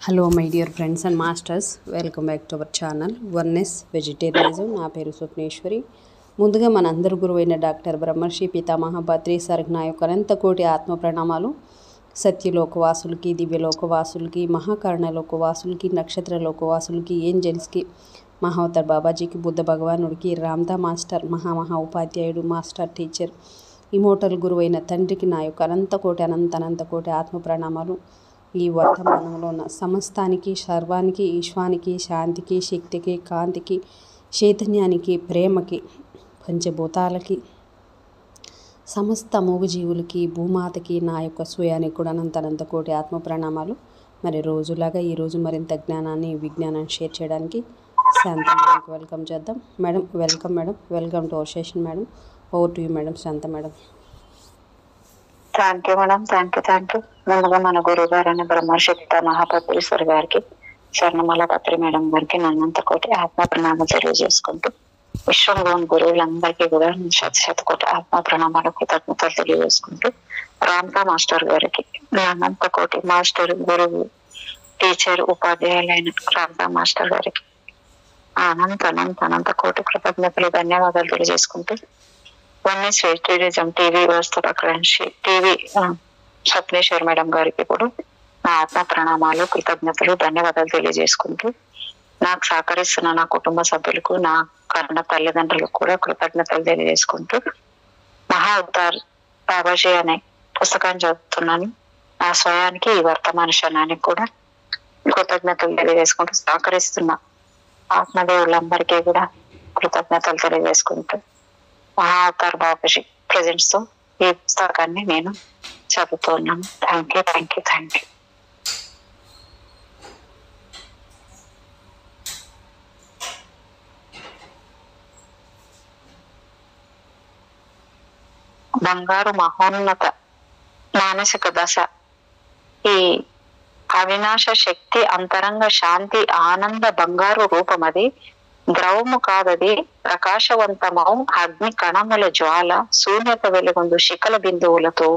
Hello my dear friends and masters, welcome back to our channel oneness vegetarianism. నా పేరు స్వప్నేశ్వరి. ముందుగా మనందరి గురువైన డాక్టర్ బ్రహ్మర్షి పితామహ పత్రి సర్గ్ నా యొక్క అనంతకోటి ఆత్మ ప్రణామాలు. సత్యలోకవాసులకి, దివ్యలోకవాసులకి, మహాకర్ణలోకవాసులకి, నక్షత్రలోకవాసులకి, ఏంజల్స్కి, మహావతార్ బాబాజీకి, బుద్ధ భగవానుడికి, రామ్దా మాస్టర్, మహా ఉపాధ్యాయుడు, మాస్టర్ టీచర్, ఇమోటల్ గురువైన తండ్రికి నా యొక్క అనంతకోటి ఆత్మ ప్రణామాలు. ఈ వర్తమానంలో ఉన్న సమస్తానికి, సర్వానికి, ఈశ్వానికి, శాంతికి, శక్తికి, కాంతికి, చైతన్యానికి, ప్రేమకి, పంచభూతాలకి, సమస్త మూగజీవులకి, భూమాతకి నా యొక్క స్వయానికి కూడా అనంతకోటి ఆత్మ ప్రణామాలు. మరి రోజులాగా ఈరోజు మరింత జ్ఞానాన్ని, విజ్ఞానాన్ని షేర్ చేయడానికి శాంత మేడంకి వెల్కమ్ చేద్దాం. Madam welcome. Welcome to our session madam. Over to you madam. Shanta madam. Thank you madam. Thank you. ముందుగా మన గురువు గారైన బ్రహ్మర్షి మహాపత్రీశ్వర్ గారికి, స్వర్ణమాల పత్రి మేడం గారికి అనంతకోటి ఆత్మ ప్రణామం తెలియజేసుకుంటూ, విశ్వంలోని గురువులందరికీ కూడా శతకోటి ఆత్మ ప్రణామాలు, కృతజ్ఞతలు తెలియజేసుకుంటూ, రామ్దా మాస్టర్ గారికి అనంతకోటి మాస్టర్, గురువు, టీచర్, ఉపాధ్యాయులైన రామ్దా మాస్టర్ గారికి అనంతకోటి కృతజ్ఞతలు, ధన్యవాదాలు తెలియజేసుకుంటూ, వన్నెస్ వెజిటేరియనిజం టీవీ వ్యవస్థాపకురాలు టీవీ స్వప్నేశ్వర్ మేడం గారికి కూడా నా ఆత్మ ప్రణామాలు, కృతజ్ఞతలు, ధన్యవాదాలు తెలియజేసుకుంటూ, నాకు సహకరిస్తున్న నా కుటుంబ సభ్యులకు, నా కన్న తల్లిదండ్రులకు కూడా కృతజ్ఞతలు తెలియజేసుకుంటూ, మహా అవతార్ బాబాజీ అనే పుస్తకాన్ని చదువుతున్నాను. నా స్వయానికి, ఈ వర్తమాన క్షణానికి కూడా కృతజ్ఞతలు తెలియజేసుకుంటూ, సహకరిస్తున్న ఆత్మదేవులందరికీ కూడా కృతజ్ఞతలు తెలియజేసుకుంటూ, మహా అవతార్ బాబాజీ ప్రెజెంట్స్ తో ఈ పుస్తకాన్ని నేను చదువుతున్నాను. Thank you. బంగారు మహోన్నత మానసిక దశ. ఈ అవినాశ శక్తి అంతరంగ శాంతి ఆనంద బంగారు రూపమది. ద్రవము కాదది, ప్రకాశవంతమౌ అగ్ని కణముల జ్వాల. శూన్యత వెలుగొందు శిఖల బిందువులతో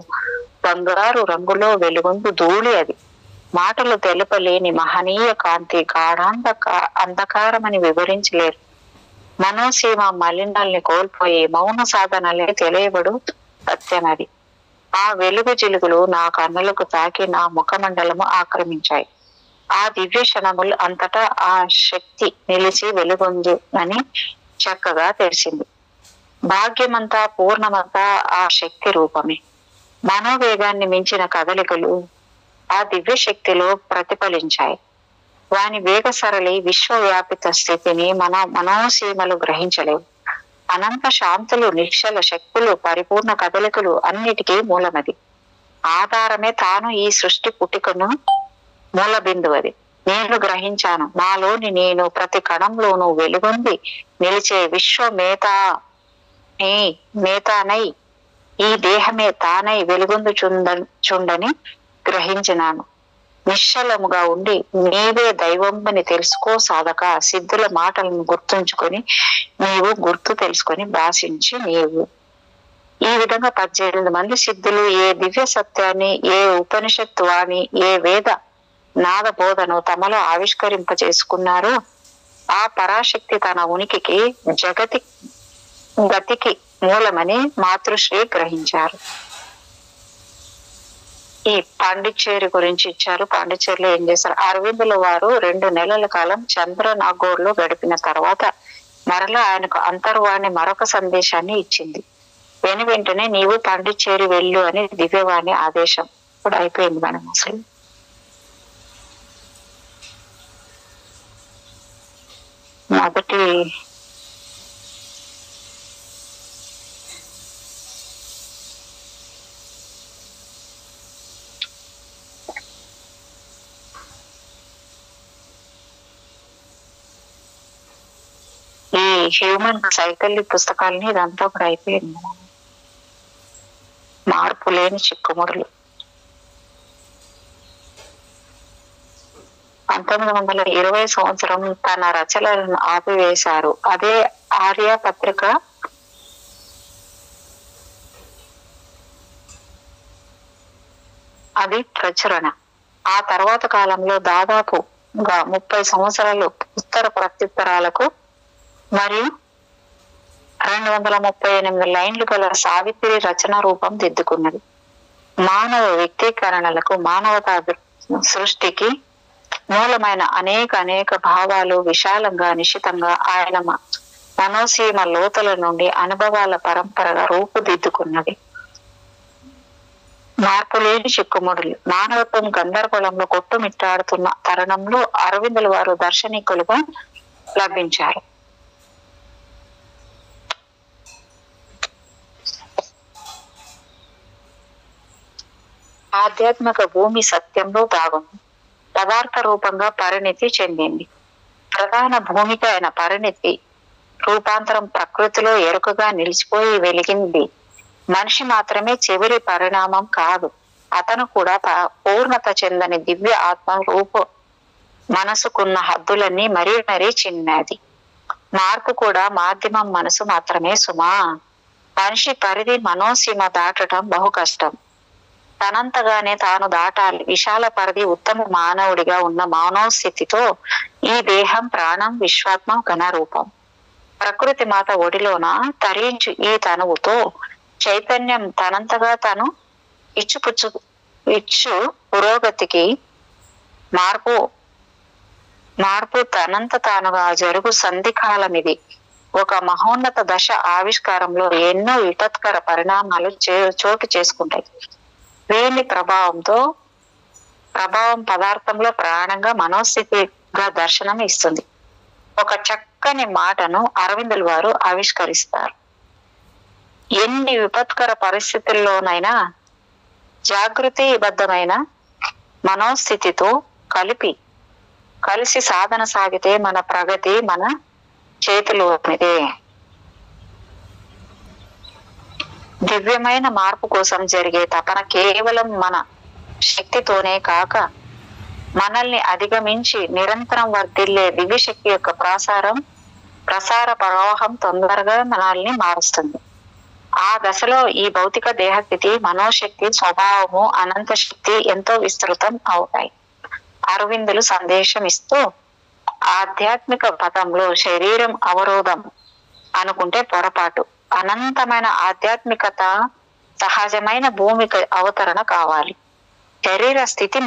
బంగారు రంగులో వెలుగొందు ధూళి అది. మాటలు తెలుపలేని మహనీయ కాంతి, అంధకారమని వివరించలేరు. మనోసీమ మలినాల్ని కోల్పోయి మౌన సాధనలే తెలియబడు సత్యమది. ఆ వెలుగు జిలుగులు నా కన్నులకు తాకి నా ముఖమండలము ఆక్రమించాయి. ఆ దివ్య క్షణములు అంతటా ఆ శక్తి నిలిచి వెలుగొందు అని చక్కగా తెలిసింది. భాగ్యమంతా, పూర్ణమంతా ఆ శక్తి రూపమే. మనోవేగాన్ని మించిన కదలికలు ఆ దివ్య శక్తిలో ప్రతిఫలించాయి. వాని వేగ సరళి విశ్వవ్యాపిత స్థితిని మన మనోసీమలు గ్రహించలేవు. అనంత శాంతులు, నిశ్చల శక్తులు, పరిపూర్ణ కదలికలు అన్నిటికీ మూలమది. ఆధారమే తాను ఈ సృష్టి పుట్టుకను మూల బిందువది. నేను గ్రహించాను. నాలోని నేను ప్రతి కణంలోనూ వెలుగొంది నిలిచే మేతానై ఈ దేహమే తానై వెలుగొందు చుండని గ్రహించినాను. నిశ్చలముగా ఉండి నీవే దైవంబని తెలుసుకో సాధక. సిద్ధుల మాటలను గుర్తుంచుకొని నీవు గుర్తు తెలుసుకొని భాషించి నీవు. ఈ విధంగా 18 మంది సిద్ధులు ఏ దివ్య సత్యాన్ని, ఏ ఉపనిషత్తు వాణి, ఏ వేద నాద బోధను తమలో ఆవిష్కరింప చేసుకున్నారో ఆ పరాశక్తి తన ఉనికికి, గతికి మూలమని మాతృశ్రీ గ్రహించారు. ఈ పాండిచ్చేరి గురించి ఇచ్చారు. పాండిచ్చేరిలో ఏం చేశారు? అరవిందుల వారు 2 నెలల కాలం చంద్రనాగోర్లో గడిపిన తర్వాత మరలా ఆయనకు అంతర్వాణి మరొక సందేశాన్ని ఇచ్చింది. వెంటనే నీవు పాండిచ్చేరి వెళ్ళు అని దివ్యవాణి ఆదేశం. ఇప్పుడు అయిపోయింది మనం అసలు. మొదటి ఈ హ్యూమన్ సైకిల్ పుస్తకాలని ఇదంతా కూడా అయిపోయింది. మార్పు లేని చిక్కుముడులు. 1920 సంవత్సరం తన రచనలను ఆపివేశారు. అదే ఆర్య పత్రిక అది ప్రచురణ. ఆ తర్వాత కాలంలో దాదాపుగా 30 సంవత్సరాలు ఉత్తర ప్రత్యుత్తరాలకు మరియు 238 లైన్లు గల సావిత్రి రచన రూపం దిద్దుకున్నది. మానవ వ్యక్తీకరణలకు, మానవతా సృష్టికి మూలమైన అనేక భావాలు విశాలంగా నిశితంగా ఆయన మనోసీమ లోతుల నుండి అనుభవాల పరంపరగా రూపుదిద్దుకున్నది. మార్పులేని చిక్కుముడులు. మానవత్వం గందరగోళంలో కొట్టుమిట్టాడుతున్న తరుణంలో అరవిందుల వారు దార్శనికులుగా లభించారు. ఆధ్యాత్మిక భూమి సత్యంలో దాగుంది. పదార్థ రూపంగా పరిణితి చెందింది. ప్రధాన భూమిక అయిన పరిణితి రూపాంతరం ప్రకృతిలో ఎరుకగా నిలిచిపోయి వెలిగింది. మనిషి మాత్రమే చివరి పరిణామం కాదు, అతను కూడా పూర్ణత చెందని దివ్య ఆత్మ రూపు. మనసుకున్న హద్దులన్నీ మరీ చిన్నది. మార్పు కూడా మాధ్యమం మనసు మాత్రమే సుమా. మనిషి పరిధి మనోసీమ దాటడం బహు కష్టం. తనంతగానే తాను దాటాలి. విశాల పరిధి ఉత్తమ మానవుడిగా ఉన్న మనోస్థితితో ఈ దేహం, ప్రాణం, విశ్వాత్మ ఘన రూపం ప్రకృతి మాత ఒడిలోన తరించు ఈ తనువుతో చైతన్యం తనంతగా తను ఇచ్చు పురోగతికి మార్పు తనంత తానుగా జరుగు సంధికాలం ఇది. ఒక మహోన్నత దశ ఆవిష్కారంలో ఎన్నో విపత్కర పరిణామాలు చోటు చేసుకుంటాయి. వీని ప్రభావం పదార్థంలో ప్రాణంగా మనోస్థితిగా దర్శనం ఇస్తుంది. ఒక చక్కని మాటను అరవిందుల వారు ఆవిష్కరిస్తారు. ఎన్ని విపత్కర పరిస్థితుల్లోనైనా జాగృతిబద్ధమైన మనోస్థితితో కలిసి సాధన సాగితే మన ప్రగతి మన చేతిలోనిదే. దివ్యమైన మార్పు కోసం జరిగే తపన కేవలం మన శక్తితోనే కాక మనల్ని అధిగమించి నిరంతరం వర్ధిల్లే దివ్య శక్తి యొక్క ప్రసార ప్రవాహం తొందరగా మనల్ని మారుస్తుంది. ఆ దశలో ఈ భౌతిక దేహస్థితి, మనోశక్తి, స్వభావము, అనంత శక్తి ఎంతో విస్తృతం అవుతాయి. అరవిందులు సందేశం ఇస్తూ ఆధ్యాత్మిక పథంలో శరీరం అవరోధం అనుకుంటే పొరపాటు. అనంతమైన ఆధ్యాత్మికత సహజమైన భూమిక అవతరణ కావాలి. శరీర స్థితి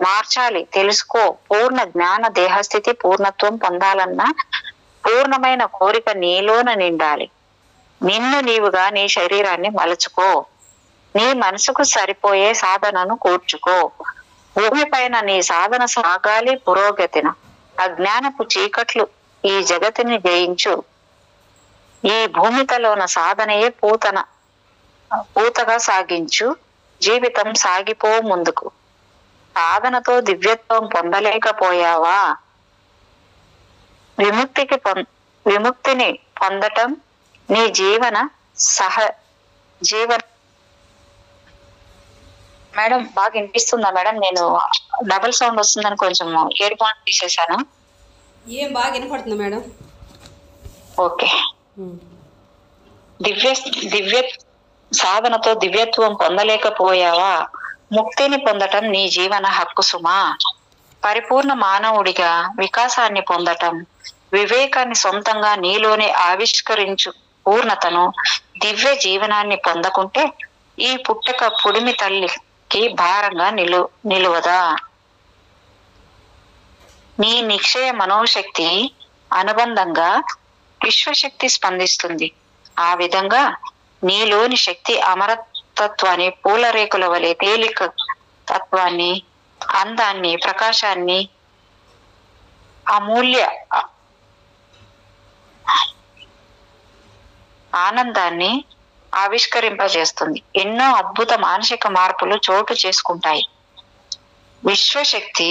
మార్చాలి. తెలుసుకో. పూర్ణ జ్ఞాన దేహస్థితి పూర్ణత్వం పొందాలన్న పూర్ణమైన కోరిక నీలోన నిండాలి. నిన్ను నీవుగా నీ శరీరాన్ని మలుచుకో. నీ మనసుకు సరిపోయే సాధనను కూర్చుకో. భూమి పైన నీ సాధన సాగాలి పురోగతిన. అజ్ఞానపు చీకట్లు ఈ జగతిని జయించు. ఈ భూమికలోన సాధనయే పూతగా సాగించు. జీవితం సాగిపో ముందుకు. సాధనతో దివ్యత్వం పొందలేకపోయావా? విముక్తిని పొందటం నీ జీవన మేడం బాగా వినిపిస్తుందా మేడం? నేను డబుల్ సౌండ్ వస్తుందని కొంచెం ఇయర్ ఫోన్ తీసేసాను. ఏం బాగా వినపడుతుంది మేడం? ఓకే. దివ్య సాధనతో దివ్యత్వం పొందలేకపోయావా? ముక్తిని పొందటం నీ జీవన హక్కు సుమా. పరిపూర్ణ మానవుడిగా వికాసాన్ని పొందటం, వివేకాన్ని సొంతంగా నీలోనే ఆవిష్కరించు పూర్ణతను, దివ్య జీవనాన్ని పొందకుంటే ఈ పుట్టక పుడిమి తల్లికి భారంగా నిలువదా? నీ నిక్షయ మనోశక్తి అనుబంధంగా విశ్వశక్తి స్పందిస్తుంది. ఆ విధంగా నీలోని శక్తి అమరతత్వాన్ని, పూలరేకుల వలె తేలిక తత్వాన్ని, అందాన్ని, ప్రకాశాన్ని, అమూల్య ఆనందాన్ని ఆవిష్కరింపజేస్తుంది. ఎన్నో అద్భుత మానసిక మార్పులు చోటు చేసుకుంటాయి. విశ్వశక్తి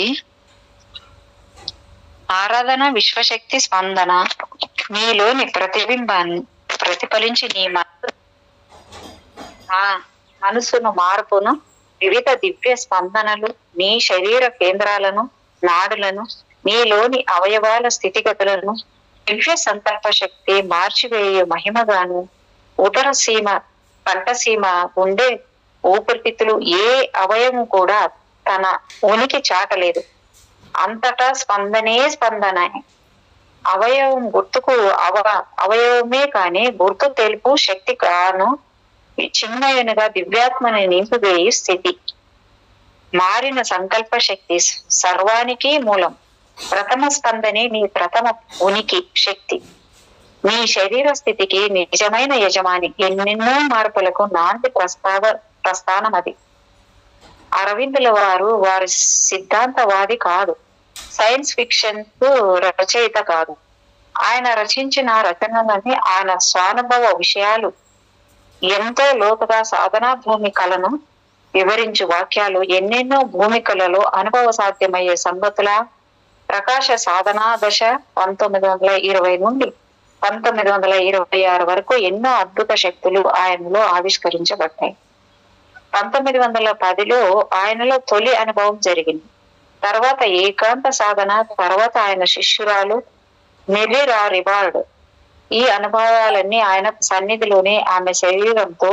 ఆరాధన, విశ్వశక్తి స్పందన నీలోని ప్రతిబింబాన్ని ప్రతిఫలించి నీ మనసును మార్పును, వివిధ దివ్య స్పందనలు, నీ శరీర కేంద్రాలను, నాడులను, నీలోని అవయవాల స్థితిగతులను దివ్య సంకల్ప శక్తి మార్చివేయు మహిమగాను, ఉదరసీమ, కంఠసీమ, గుండె ఊపిరితిత్తులు ఏ అవయవం కూడా తన ఉనికి చాటలేదు. అంతటా స్పందనే స్పందన. అవయవం గుర్తుకు అవయవమే కాని గుర్తు తెలుపు శక్తి కాను చిన్మయునిగా దివ్యాత్మని నింపివేయి స్థితి. మారిన సంకల్ప శక్తి సర్వానికి మూలం. ప్రథమ స్పందనే నీ ప్రథమ ఉనికి శక్తి. నీ శరీర స్థితికి నిజమైన యజమాని. ఎన్నెన్నో మార్పులకు నాంది ప్రస్థానం అది. అరవిందుల వారి సిద్ధాంతవాది కాదు, సైన్స్ ఫిక్షన్ రచయిత కాదు. ఆయన రచించిన రచనలన్నీ ఆయన స్వానుభవ విషయాలు. ఎంతో లోతుగా సాధనా భూమికలను వివరించు వాక్యాలు. ఎన్నెన్నో భూమికలలో అనుభవ సాధ్యమయ్యే సంగతుల ప్రకాశ సాధనా దశ 1920 నుండి 1926 వరకు ఎన్నో అద్భుత శక్తులు ఆయనలో ఆవిష్కరించబడ్డాయి. 1910లో ఆయనలో తొలి అనుభవం జరిగింది. తర్వాత ఏకాంత సాధన, తర్వాత ఆయన శిష్యురాలు మెర్రీరా రివార్డ్. ఈ అనుభవాలన్నీ ఆయన సన్నిధిలోనే ఆమె శరీరంతో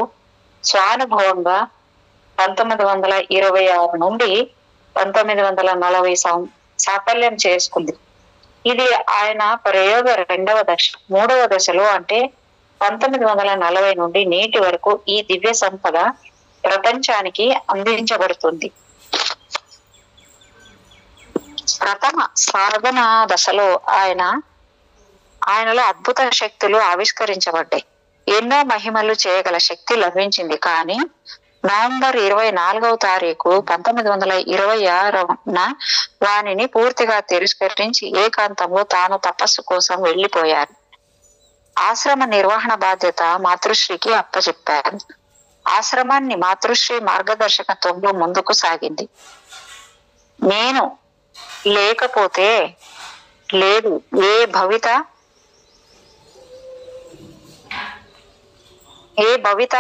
స్వానుభవంగా 1926 నుండి 1940 సాఫల్యం చేసుకుంది. ఇది ఆయన ప్రయోగ 2వ దశ. 3వ దశలో అంటే 1940 నుండి నేటి వరకు ఈ దివ్య సంపద ప్రపంచానికి అందించబడుతుంది. ప్రథమ సాధన దశలో ఆయనలో అద్భుత శక్తులు ఆవిష్కరించబడ్డాయి. ఎన్నో మహిమలు చేయగల శక్తి లభించింది. కానీ నవంబర్ 24వ తారీఖు 1926న వానిని పూర్తిగా తిరస్కరించి ఏకాంతంలో తాను తపస్సు కోసం వెళ్లిపోయారు. ఆశ్రమ నిర్వహణ బాధ్యత మాతృశ్రీకి అప్పచెప్పారు. ఆశ్రమాన్ని మాతృశ్రీ మార్గదర్శకత్వంలో ముందుకు సాగింది. నేను లేకపోతే లేదు ఏ భవిత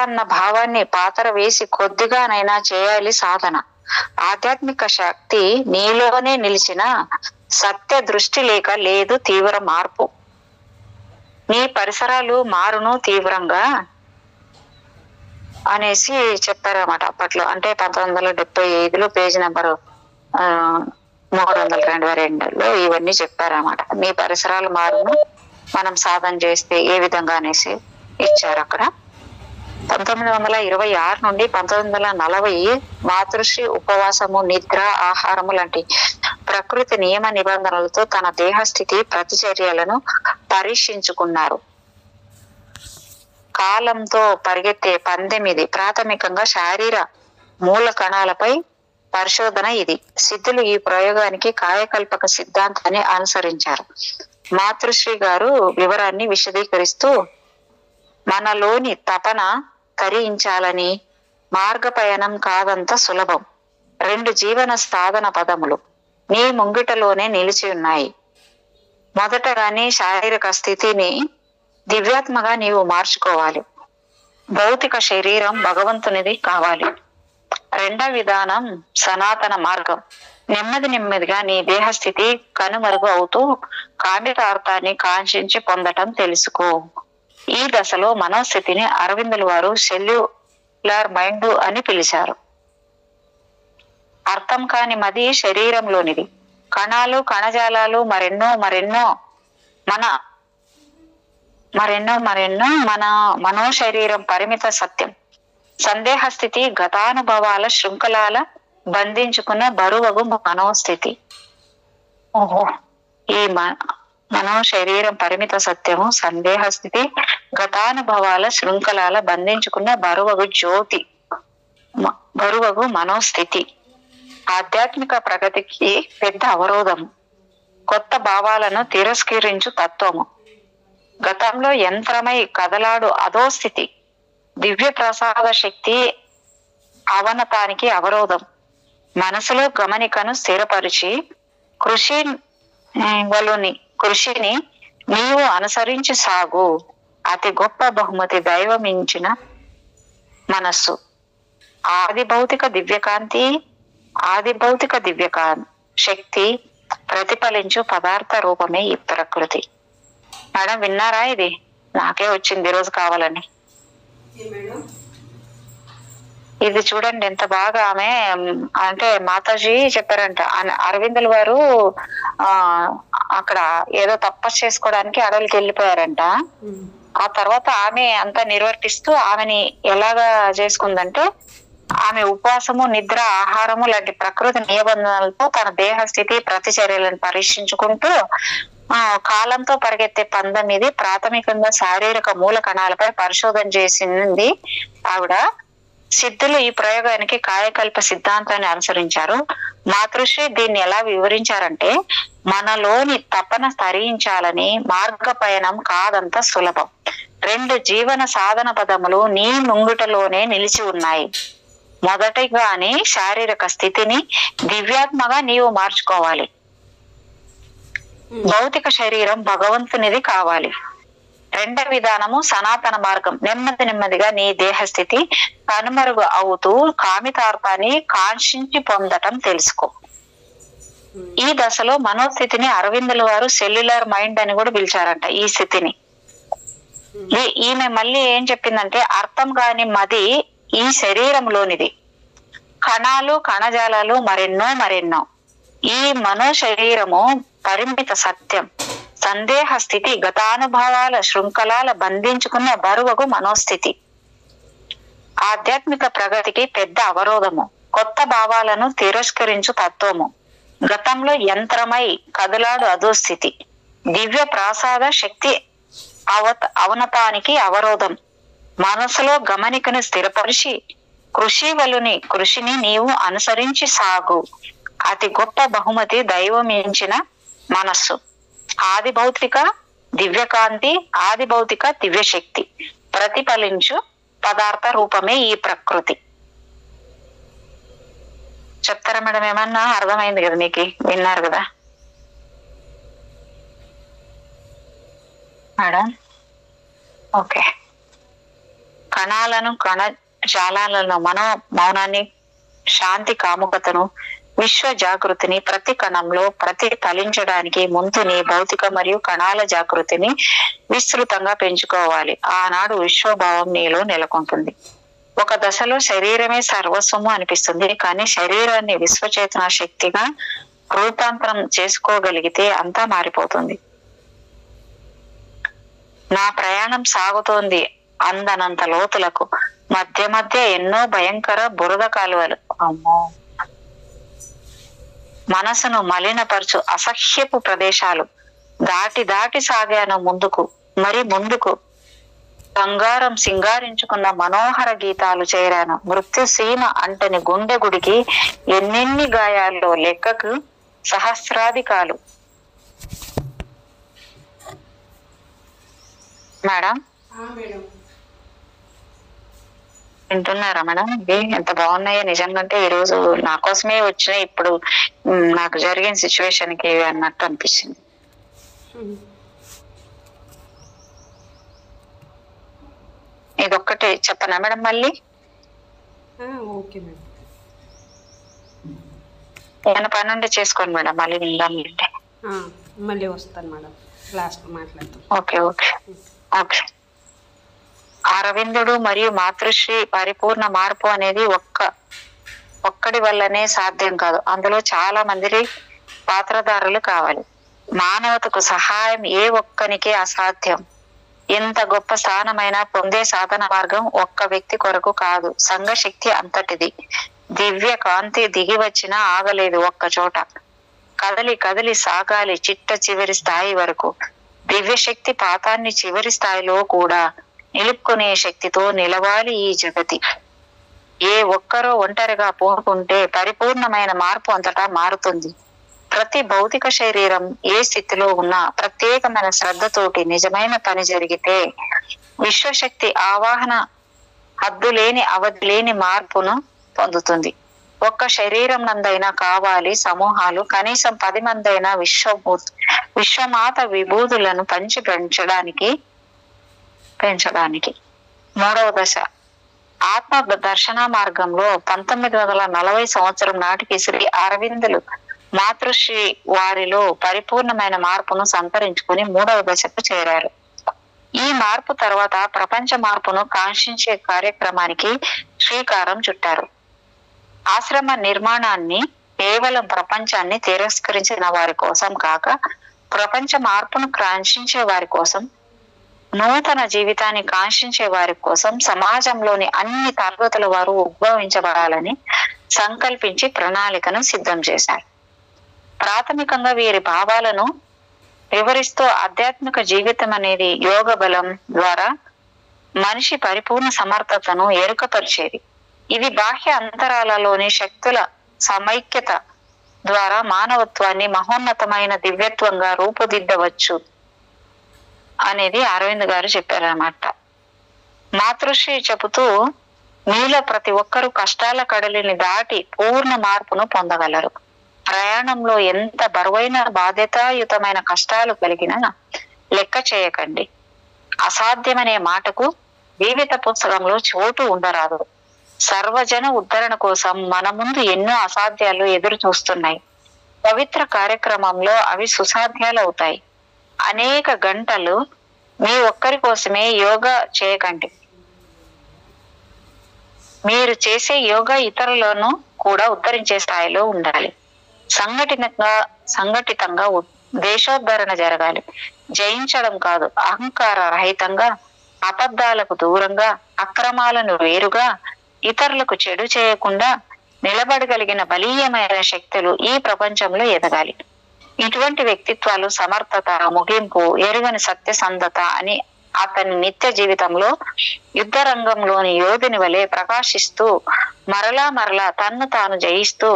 అన్న భావాన్ని పాతర వేసి కొద్దిగానైనా చేయాలి సాధన. ఆధ్యాత్మిక శక్తి నీలోనే నిలిచిన సత్య దృష్టి లేక లేదు తీవ్ర మార్పు. నీ పరిసరాలు మారును తీవ్రంగా అనేసి చెప్పారన్నమాట అప్పట్లో. అంటే 1975లో పేజీ నెంబరు 322లో ఇవన్నీ చెప్పారన్నమాట. నీ పరిసరాలు మారును, మనం సాధన చేస్తే ఏ విధంగా అనేసి ఇచ్చారు అక్కడ. 1926 నుండి 1940 మాతృశ్రీ ఉపవాసము, నిద్ర, ఆహారము లాంటి ప్రకృతి నియమ నిబంధనలతో తన దేహస్థితి ప్రతిచర్యలను పరీక్షించుకున్నారు. కాలంతో పరిగెత్తే పందెం ఇది. ప్రాథమికంగా శారీర మూల కణాలపై పరిశోధన ఇది. సిద్ధులు ఈ ప్రయోగానికి కాయకల్పక సిద్ధాంతాన్ని అనుసరించారు. మాతృశ్రీ గారు వివరాన్ని విశదీకరిస్తూ, మనలోని తపన తరించాలని మార్గపయనం కాదంత సులభం. 2 జీవన సాధన పదములు నీ ముంగిటలోనే నిలిచి ఉన్నాయి. మొదటగాని శారీరక స్థితిని దివ్యాత్మగా నీవు మార్చుకోవాలి. భౌతిక శరీరం భగవంతునిది కావాలి. 2వ విధానం సనాతన మార్గం. నెమ్మదిగా నీ దేహస్థితి కనుమరుగు అవుతూ కామితార్థాన్ని కాంక్షించి పొందటం తెలుసుకో. ఈ దశలో మనోస్థితిని అరవిందుల వారు సెల్యులర్ మైండ్ అని పిలిచారు. అర్థం కాని మది శరీరంలోనిది. కణాలు, కణజాలాలు మరెన్నో మన మనోశరీరం పరిమిత సత్యం. సందేహ స్థితి గతానుభవాల శృంఖలాల బంధించుకున్న బరువగు మనోస్థితి. ఈ మనోశరీరం పరిమిత సత్యము, సందేహ స్థితి గతానుభవాల శృంఖలాల బంధించుకున్న బరువగు మనోస్థితి. ఆధ్యాత్మిక ప్రగతికి పెద్ద అవరోధము. కొత్త భావాలను తిరస్కరించు తత్వము. గతంలో యంత్రమై కదలాడు అదో స్థితి. దివ్య ప్రసాద శక్తి అవనతానికి అవరోధం. మనసులో గమనికను స్థిరపరిచి కృషిని నీవు అనుసరించి సాగు. అతి గొప్ప బహుమతి దైవమించిన మనస్సు. ఆది భౌతిక దివ్యకాంతి శక్తి ప్రతిఫలించు పదార్థ రూపమే ఈ ప్రకృతి. మేడం విన్నారా? ఇది నాకే వచ్చింది ఈరోజు కావాలని. ఇది చూడండి ఎంత బాగా ఆమె అంటే మాతాజీ చెప్పారంట. అరవిందుల వారు ఆ అక్కడ ఏదో తపస్సు చేసుకోవడానికి అడవులకి వెళ్ళిపోయారంట. ఆ తర్వాత ఆమె అంతా నిర్వర్తిస్తూ ఆమెని ఎలాగా చేసుకుందంటే, ఆమె ఉపవాసము, నిద్ర, ఆహారము లాంటి ప్రకృతి నిబంధనలతో తన దేహ స్థితి, ప్రతిచర్యలను పరీక్షించుకుంటూ కాలంతో పరిగెత్తే పందం ఇది. ప్రాథమికంగా శారీరక మూల కణాలపై పరిశోధన చేసింది ఆవిడ. సిద్ధులు ఈ ప్రయోగానికి కాయకల్ప సిద్ధాంతాన్ని అనుసరించారు. మాతృశ్రీ దీన్ని ఎలా వివరించారంటే, మనలోని తపన స్థరించాలని మార్గ పయనం కాదంత సులభం. 2 జీవన సాధన పదములు నీ ముంగుటలోనే నిలిచి ఉన్నాయి. మొదటిగాని శారీరక స్థితిని దివ్యాత్మగా నీవు మార్చుకోవాలి. భౌతిక శరీరం భగవంతునిది కావాలి. 2వ విధానము సనాతన మార్గం. నెమ్మది నెమ్మదిగా నీ దేహస్థితి కనుమరుగు అవుతూ కామితార్థాన్ని కాంక్షించి పొందటం తెలుసుకో. ఈ దశలో మనోస్థితిని అరవిందుల వారు సెల్యులర్ మైండ్ అని కూడా పిలిచారంట ఈ స్థితిని. ఈమె మళ్ళీ ఏం చెప్పిందంటే, అర్థం కాని మది ఈ శరీరంలోనిది, కణాలు కణజాలాలు మరెన్నో. ఈ మనో శరీరము పరిమిత సత్యం. సందేహ స్థితి గతానుభవాల శృంఖలాల బంధించుకున్న బరువకు మనోస్థితి. ఆధ్యాత్మిక ప్రగతికి పెద్ద అవరోధము. కొత్త భావాలను తిరస్కరించు తత్వము. గతంలో యంత్రమై కదలాడు అధోస్థితి. దివ్య ప్రసాద శక్తి అవనతానికి అవరోధం. మనసులో గమనికను స్థిరపరిచి కృషిని నీవు అనుసరించి సాగు. అతి గొప్ప బహుమతి దైవమించిన మనస్సు. ఆది భౌతిక దివ్యకాంతి, ఆది భౌతిక దివ్యశక్తి ప్రతిఫలించు పదార్థ రూపమే ఈ ప్రకృతి. చెప్తారా మేడం? ఏమన్నా అర్థమైంది కదా మీకు? విన్నారు కదా మేడం? ఓకే. కణాలను కణజాలాలను మౌనాన్ని, శాంతి, కాముకతను, విశ్వ జాగృతిని ప్రతి కణంలో ప్రతిఫలించడానికి ముందు నీ భౌతిక మరియు కణాల జాగృతిని విస్తృతంగా పెంచుకోవాలి. ఆనాడు విశ్వభావం నీలో నెలకొంటుంది. ఒక దశలో శరీరమే సర్వస్వము అనిపిస్తుంది. కానీ శరీరాన్ని విశ్వచేతన శక్తిగా రూపాంతరం చేసుకోగలిగితే అంతా మారిపోతుంది. నా ప్రయాణం సాగుతోంది అందనంత లోతులకు. మధ్య మధ్య ఎన్నో భయంకర బురద కాలువలు. అమ్మో! మనసును మలినపరచు అసహ్యపు ప్రదేశాలు దాటి సాగాను ముందుకు. బంగారం సింగారించుకున్న మనోహర గీతాలు చేరాను. మృత్యు సీమ అంటని గుండె గుడికి ఎన్నెన్ని గాయాల్లో లెక్కకు సహస్రాధికాలు. మేడం వింటున్నారా మేడం? ఇవి ఎంత బాగున్నాయో నిజంగా. అంటే ఈ రోజు నా కోసమే వచ్చినాయి. ఇప్పుడు నాకు జరిగిన సిచ్యువేషన్ కి అన్నట్టు అనిపిస్తుంది. ఇదొక్కటి చెప్పనా మేడం? మళ్ళీ ఏమైనా పని ఉంటే చేసుకోండి మేడం. మళ్ళీ విందాం. మళ్ళీ వస్తాను మేడం, లాస్ట్ మాట్లాడతాం. ఓకే. అరవిందుడు మరియు మాతృశ్రీ పరిపూర్ణ మార్పు అనేది ఒక్కడి వల్లనే సాధ్యం కాదు. అందులో చాలా మంది పాత్రధారులు కావాలి. మానవతకు సహాయం ఏ ఒక్కనికే అసాధ్యం. ఎంత గొప్ప స్థానమైనా పొందే సాధన మార్గం ఒక్క వ్యక్తి కొరకు కాదు. సంఘశక్తి అంతటిది. దివ్య కాంతి దిగి వచ్చినా ఆగలేదు ఒక్క చోట. కదలి సాగాలి చిట్ట చివరి స్థాయి వరకు. దివ్య శక్తి పాతాన్ని చివరి స్థాయిలో కూడా నిలుపుకునే శక్తితో నిలవాలి ఈ జగతి. ఏ ఒక్కరో ఒంటరిగా పూనుకుంటే పరిపూర్ణమైన మార్పు అంతటా మారుతుంది. ప్రతి భౌతిక శరీరం ఏ స్థితిలో ఉన్నా ప్రత్యేకమైన శ్రద్ధతోటి నిజమైన పని జరిగితే విశ్వశక్తి ఆవాహన హద్దులేని అవధి లేని మార్పును పొందుతుంది. ఒక్క శరీరం నందైనా కావాలి సమూహాలు, కనీసం 10 మంది అయినా విశ్వమాత విభూతులను పెంచడానికి. 3వ దశ ఆత్మ దర్శన మార్గంలో 1940 సంవత్సరం నాటికి శ్రీ అరవిందులు మాతృశ్రీ వారిలో పరిపూర్ణమైన మార్పును సంతరించుకుని 3వ దశకు చేరారు. ఈ మార్పు తర్వాత ప్రపంచ మార్పును కాంక్షించే కార్యక్రమానికి శ్రీకారం చుట్టారు. ఆశ్రమ నిర్మాణాన్ని కేవలం ప్రపంచాన్ని తిరస్కరించిన వారి కోసం కాక, ప్రపంచ మార్పును కాంక్షించే వారి కోసం, నూతన జీవితాన్ని కాంక్షించే వారి కోసం, సమాజంలోని అన్ని తరగతుల వారు ఉద్భవించబడాలని సంకల్పించి ప్రణాళికను సిద్ధం చేశారు. ప్రాథమికంగా వీరి భావాలను వివరిస్తూ ఆధ్యాత్మిక జీవితం అనేది యోగ బలం ద్వారా మనిషి పరిపూర్ణ సమర్థతను ఎరుకపరిచేది. ఇది బాహ్య అంతరాలలోని శక్తుల సమైక్యత ద్వారా మానవత్వాన్ని మహోన్నతమైన దివ్యత్వంగా రూపుదిద్దవచ్చు అనేది అరవింద్ గారు చెప్పారన్నమాట. మాతృశ్రీ చెబుతూ, మీలో ప్రతి ఒక్కరూ కష్టాల కడలిని దాటి పూర్ణ మార్పును పొందగలరు. ప్రయాణంలో ఎంత బరువైన బాధ్యతాయుతమైన కష్టాలు కలిగినా లెక్క చేయకండి. అసాధ్యమనే మాటకు జీవిత పుస్తకంలో చోటు ఉండరాదు. సర్వజన ఉద్ధరణ కోసం మన ముందు ఎన్నో అసాధ్యాలు ఎదురు చూస్తున్నాయి. పవిత్ర కార్యక్రమంలో అవి సుసాధ్యాలు అవుతాయి. అనేక గంటలు మీ ఒక్కరి కోసమే యోగా చేయకండి. మీరు చేసే యోగా ఇతరులను కూడా ఉద్ధరించే స్థాయిలో ఉండాలి. సంఘటితంగా దేశోద్ధరణ జరగాలి. జయించడం కాదు, అహంకార రహితంగా, అబద్ధాలకు దూరంగా, అక్రమాలను వేరుగా, ఇతరులకు చెడు చేయకుండా నిలబడగలిగిన బలీయమైన శక్తులు ఈ ప్రపంచంలో ఎదగాలి. ఇటువంటి వ్యక్తిత్వాలు సమర్థత, ముగింపు ఎరుగని సత్యసంధత అని అతని నిత్య జీవితంలో యుద్ధ రంగంలోని యోధుని వలె ప్రకాశిస్తూ మరలా తన్ను తాను జయిస్తూ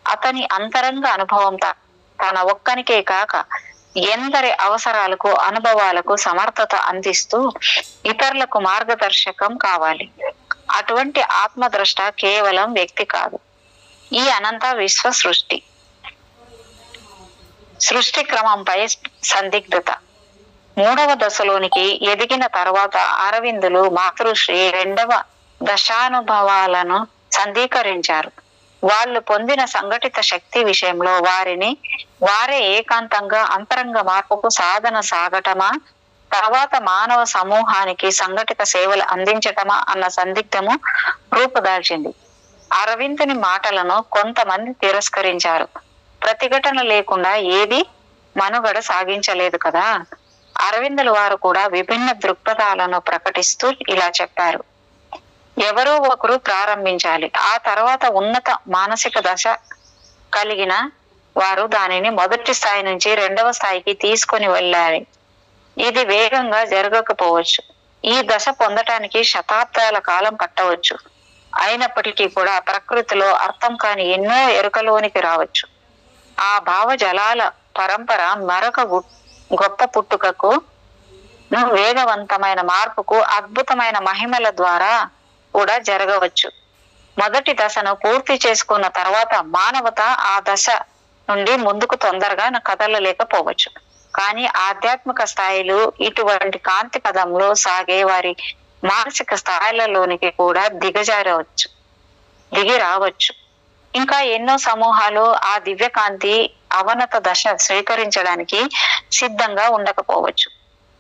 అతని అంతరంగ అనుభవం తన ఒక్కనికే కాక ఎందరి అవసరాలకు, అనుభవాలకు సమర్థత అందిస్తూ ఇతరులకు మార్గదర్శకం కావాలి. అటువంటి ఆత్మద్రష్ట కేవలం వ్యక్తి కాదు, ఈ అనంత విశ్వ సృష్టి క్రమంపై సందిగ్ధత. 3వ దశలోనికి ఎదిగిన తర్వాత అరవిందులు మాతృశ్రీ 2వ దశానుభవాలను సంధీకరించారు. వాళ్ళు పొందిన సంఘటిత శక్తి విషయంలో వారే ఏకాంతంగా అంతరంగ మార్పుకు సాధన సాగటమా, తర్వాత మానవ సమూహానికి సంఘటిత సేవలు అందించటమా అన్న సందిగ్ధము రూపుదాల్చింది. అరవిందుని మాటలను కొంతమంది తిరస్కరించారు. ప్రతిఘటన లేకుండా ఏది మనుగడ సాగించలేదు కదా. అరవిందుల వారు కూడా విభిన్న దృక్పథాలను ప్రకటిస్తూ ఇలా చెప్పారు: ఎవరో ఒకరు ప్రారంభించాలి. ఆ తర్వాత ఉన్నత మానసిక దశ కలిగిన వారు దానిని మొదటి స్థాయి నుంచి 2వ స్థాయికి తీసుకొని వెళ్ళాలి. ఇది వేగంగా జరగకపోవచ్చు. ఈ దశ పొందటానికి శతాబ్దాల కాలం పట్టవచ్చు. అయినప్పటికీ కూడా ప్రకృతిలో అర్థం కాని ఎన్నో ఎరుకలోనికి రావచ్చు. ఆ భావజలాల పరంపర మరొక గొప్ప పుట్టుకకు, వేగవంతమైన మార్పుకు, అద్భుతమైన మహిమల ద్వారా కూడా జరగవచ్చు. మొదటి దశను పూర్తి చేసుకున్న తర్వాత మానవత ఆ దశ నుండి ముందుకు తొందరగా కదలలేకపోవచ్చు. కానీ ఆధ్యాత్మిక స్థాయిలు ఇటువంటి కాంతి పదంలో సాగే వారి మానసిక స్థాయిలలోనికి కూడా దిగి రావచ్చు. ఇంకా ఎన్నో సమూహాలు ఆ దివ్య కాంతి అవనత దశ స్వీకరించడానికి సిద్ధంగా ఉండకపోవచ్చు.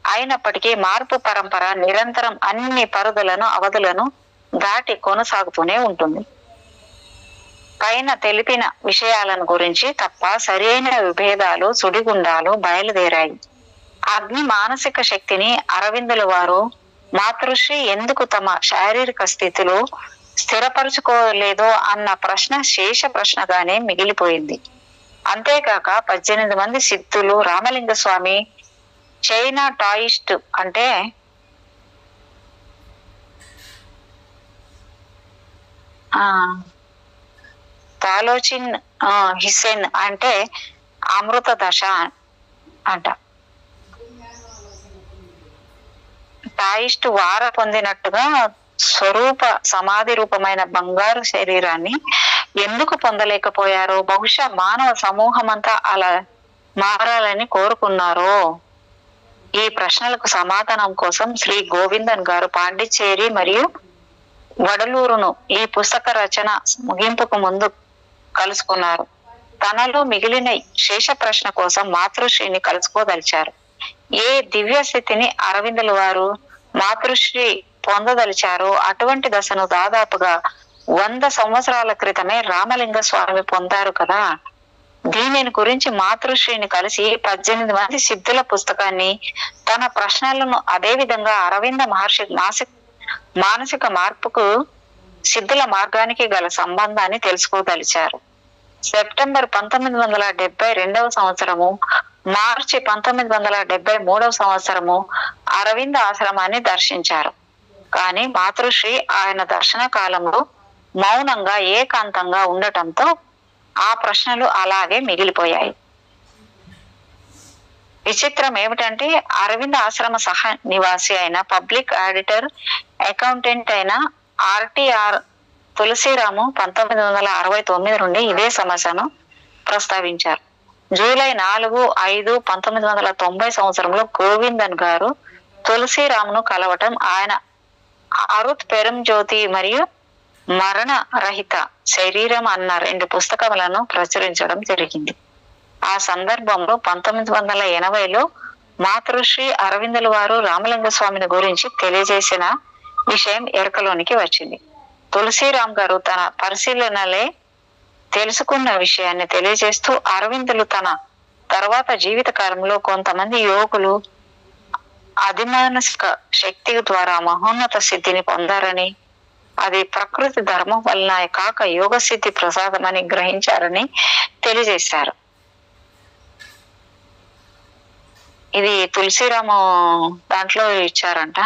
అయినప్పటికీ మార్పు పరంపర నిరంతరం అన్ని పరిధులను, అవధులను దాటి కొనసాగుతూనే ఉంటుంది. పైన తెలిపిన విషయాలను గురించి తప్ప సరైన విభేదాలు, సుడిగుండాలు బయలుదేరాయి. అగ్ని మానసిక శక్తిని అరవిందుల వారు మాతృశ్రీ ఎందుకు తమ శారీరక స్థితిలో స్థిరపరచుకోలేదో అన్న ప్రశ్న శేష ప్రశ్నగానే మిగిలిపోయింది. అంతేకాక 18 మంది సిద్ధులు, రామలింగ స్వామి, చైనా టాయిస్ట్ అంటే తాలోచిన్ హిస్సేన్ అంటే అమృత దశ అంట. టాయిస్ట్ వార పొందినట్టుగా స్వరూప సమాధి రూపమైన బంగారు శరీరాన్ని ఎందుకు పొందలేకపోయారో, బహుశా మానవ సమూహం అంతా అలా మారాలని కోరుకున్నారో. ఈ ప్రశ్నలకు సమాధానం కోసం శ్రీ గోవిందన్ గారు పాండిచ్చేరి మరియు వడలూరును ఈ పుస్తక రచన ముగింపుకు ముందు కలుసుకున్నారు. తనలో మిగిలిన శేష ప్రశ్న కోసం మాతృశ్రీని కలుసుకోదలిచారు. ఏ దివ్య స్థితిని అరవిందుల వారు మాతృశ్రీ పొందదలిచారో అటువంటి దశను దాదాపుగా 100 సంవత్సరాల క్రితమే రామలింగ స్వామి పొందారు కదా. దీనిని గురించి మాతృశ్రీని కలిసి 18 మంది సిద్ధుల పుస్తకాన్ని, తన ప్రశ్నలను, అదే విధంగా అరవింద మహర్షి మానసిక మార్పుకు సిద్ధుల మార్గానికి గల సంబంధాన్ని తెలుసుకోదలిచారు. సెప్టెంబర్ 1972 సంవత్సరము, మార్చి 1973 సంవత్సరము అరవింద ఆశ్రమాన్ని దర్శించారు. కానీ మాతృశ్రీ ఆయన దర్శన కాలంలో మౌనంగా ఏకాంతంగా ఉండటంతో ఆ ప్రశ్నలు అలాగే మిగిలిపోయాయి. విచిత్రం ఏమిటంటే అరవింద ఆశ్రమ సహ నివాసి అయిన పబ్లిక్ ఆడిటర్ అకౌంటెంట్ అయిన ఆర్టిఆర్ తులసిరాము 1969 నుండి ఇదే సమస్యను ప్రస్తావించారు. జూలై 4, 5, 1990 సంవత్సరంలో గోవిందన్ గారు తులసిరామును కలవటం, ఆయన అరుత్ పెరం జ్యోతి మరియు మరణ రహిత శరీరం అన్న 2 పుస్తకములను ప్రచురించడం జరిగింది. ఆ సందర్భంలో 1980లో మాతృశ్రీ అరవిందుల వారు రామలింగ స్వామిని గురించి తెలియజేసిన విషయం ఎరకలోనికి వచ్చింది. తులసిరామ్ గారు తన పరిశీలనలే తెలుసుకున్న విషయాన్ని తెలియజేస్తూ అరవిందులు తన తర్వాత జీవిత కాలంలో కొంతమంది యోగులు అధిమానసిక శక్తి ద్వారా మహోన్నత సిద్ధిని పొందారని, అది ప్రకృతి ధర్మం వలన కాక యోగ సిద్ధి ప్రసాదమని గ్రహించారని తెలియజేశారు. ఇది తులసిరాము దాంట్లో ఇచ్చారంట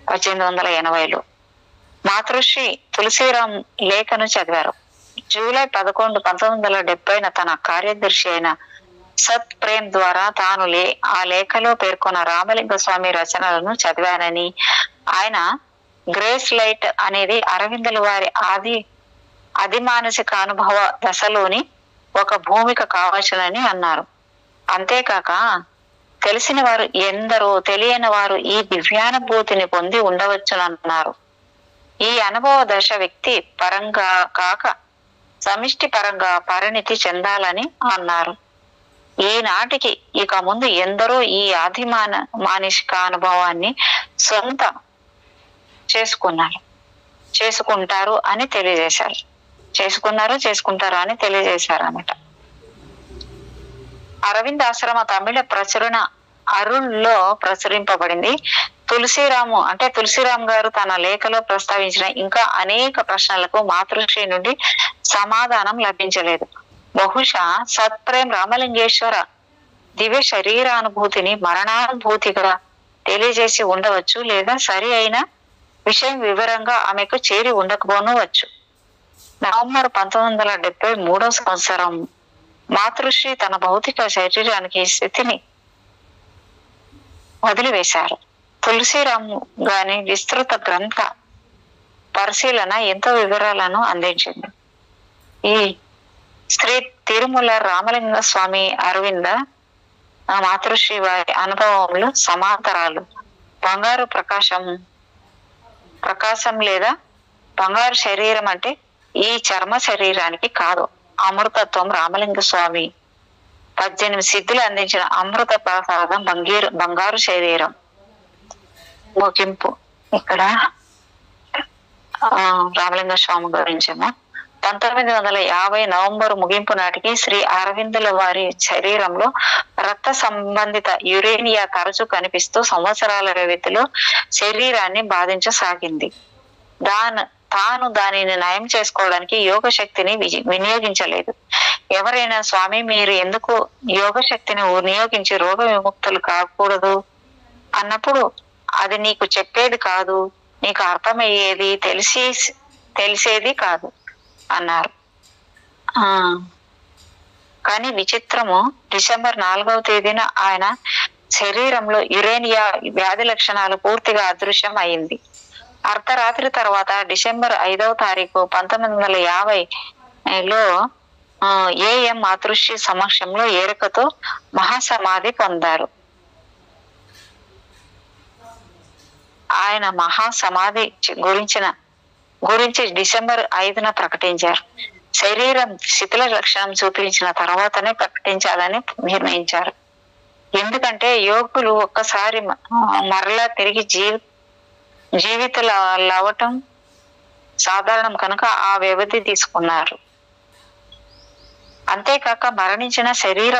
1880లో. మాతృశ్రీ తులసిరామ్ లేఖను చదివారు. జూలై 11, 1970 తన కార్యదర్శి అయిన సత్ ప్రేమ్ ద్వారా తాను ఆ లేఖలో పేర్కొన్న రామలింగ స్వామి రచనలను చదివానని, ఆయన గ్రేస్ లైట్ అనేది అరవిందుల వారి అధిమానసిక అనుభవ దశలోని ఒక భూమిక కావచ్చునని అన్నారు. అంతేకాక తెలిసిన వారు ఎందరో తెలియని వారు ఈ దివ్యానుభూతిని పొంది ఉండవచ్చునన్నారు. ఈ అనుభవ దశ వ్యక్తి పరంగా కాక సమిష్టి పరంగా పరిణితి చెందాలని అన్నారు. ఈనాటికి ఇక ముందు ఎందరో ఈ మానసిక అనుభవాన్ని సొంత చేసుకుంటారు అని తెలియజేశారు. చేసుకుంటారు అని తెలియజేశారు అన్నమాట. అరవింద్ ఆశ్రమ తమిళ ప్రచురణ అరుణ్లో ప్రచురింపబడింది. తులసిరామ్ గారు తన లేఖలో ప్రస్తావించిన ఇంకా అనేక ప్రశ్నలకు మాతృశ్రీ నుండి సమాధానం లభించలేదు. బహుశా సత్ప్రేమ్ రామలింగేశ్వర దివ్య శరీరానుభూతిని మరణానుభూతిగా తెలియజేసి ఉండవచ్చు, లేదా సరి అయిన విషయం వివరంగా ఆమెకు చేరి ఉండకపోనవచ్చు. నవంబర్ 1973 సంవత్సరం మాతృశ్రీ తన భౌతిక శరీరానికి స్థితిని వదిలివేశారు. తులసిరామ్ గాని విస్తృత గ్రంథ పరిశీలన ఎంతో వివరాలను అందించింది. ఈ శ్రీ తిరుమల రామలింగ స్వామి అరవింద మాతృశ్రీ వారి అనుభవములు సమాంతరాలు. బంగారు ప్రకాశం లేదా బంగారు శరీరం అంటే ఈ చర్మ శరీరానికి కాదు. అమృతత్వం రామలింగ స్వామి 18 సిద్ధులు అందించిన అమృత ప్రసాదం బంగారు శరీరం. ముగింపు ఇక్కడ రామలింగ స్వామి గురించేమో 1950 నవంబర్ ముగింపు నాటికి శ్రీ అరవిందుల వారి శరీరంలో రక్త సంబంధిత యురేనియా తరచు కనిపిస్తూ సంవత్సరాల వ్యవధిలో శరీరాన్ని బాధించసాగింది. తాను దానిని నయం చేసుకోవడానికి యోగ శక్తిని వినియోగించలేదు. ఎవరైనా స్వామి మీరు ఎందుకు యోగ శక్తిని వినియోగించి రోగ విముక్తులు కాకూడదు అన్నప్పుడు అది నీకు చెప్పేది కాదు, నీకు అర్థమయ్యేది తెలిసేది కాదు అన్నారు. కానీ విచిత్రము, డిసెంబర్ 4వ తేదీన ఆయన శరీరంలో యురేనియా వ్యాధి లక్షణాలు పూర్తిగా అదృశ్యం అయింది. అర్ధరాత్రి తర్వాత డిసెంబర్ 5వ తారీఖు 1950లో ఏఎం మాతృశ్రీ సమక్షంలో ఏరికతో మహాసమాధి పొందారు. ఆయన మహాసమాధి గురించి డిసెంబర్ 5న ప్రకటించారు. శరీరం శిథిల లక్షణం చూపించిన తర్వాతనే ప్రకటించాలని నిర్ణయించారు. ఎందుకంటే యోగులు ఒక్కసారి మరలా తిరిగి జీవితాలు అవ్వటం సాధారణం కనుక ఆ వ్యవధి తీసుకున్నారు. అంతేకాక మరణించిన శరీర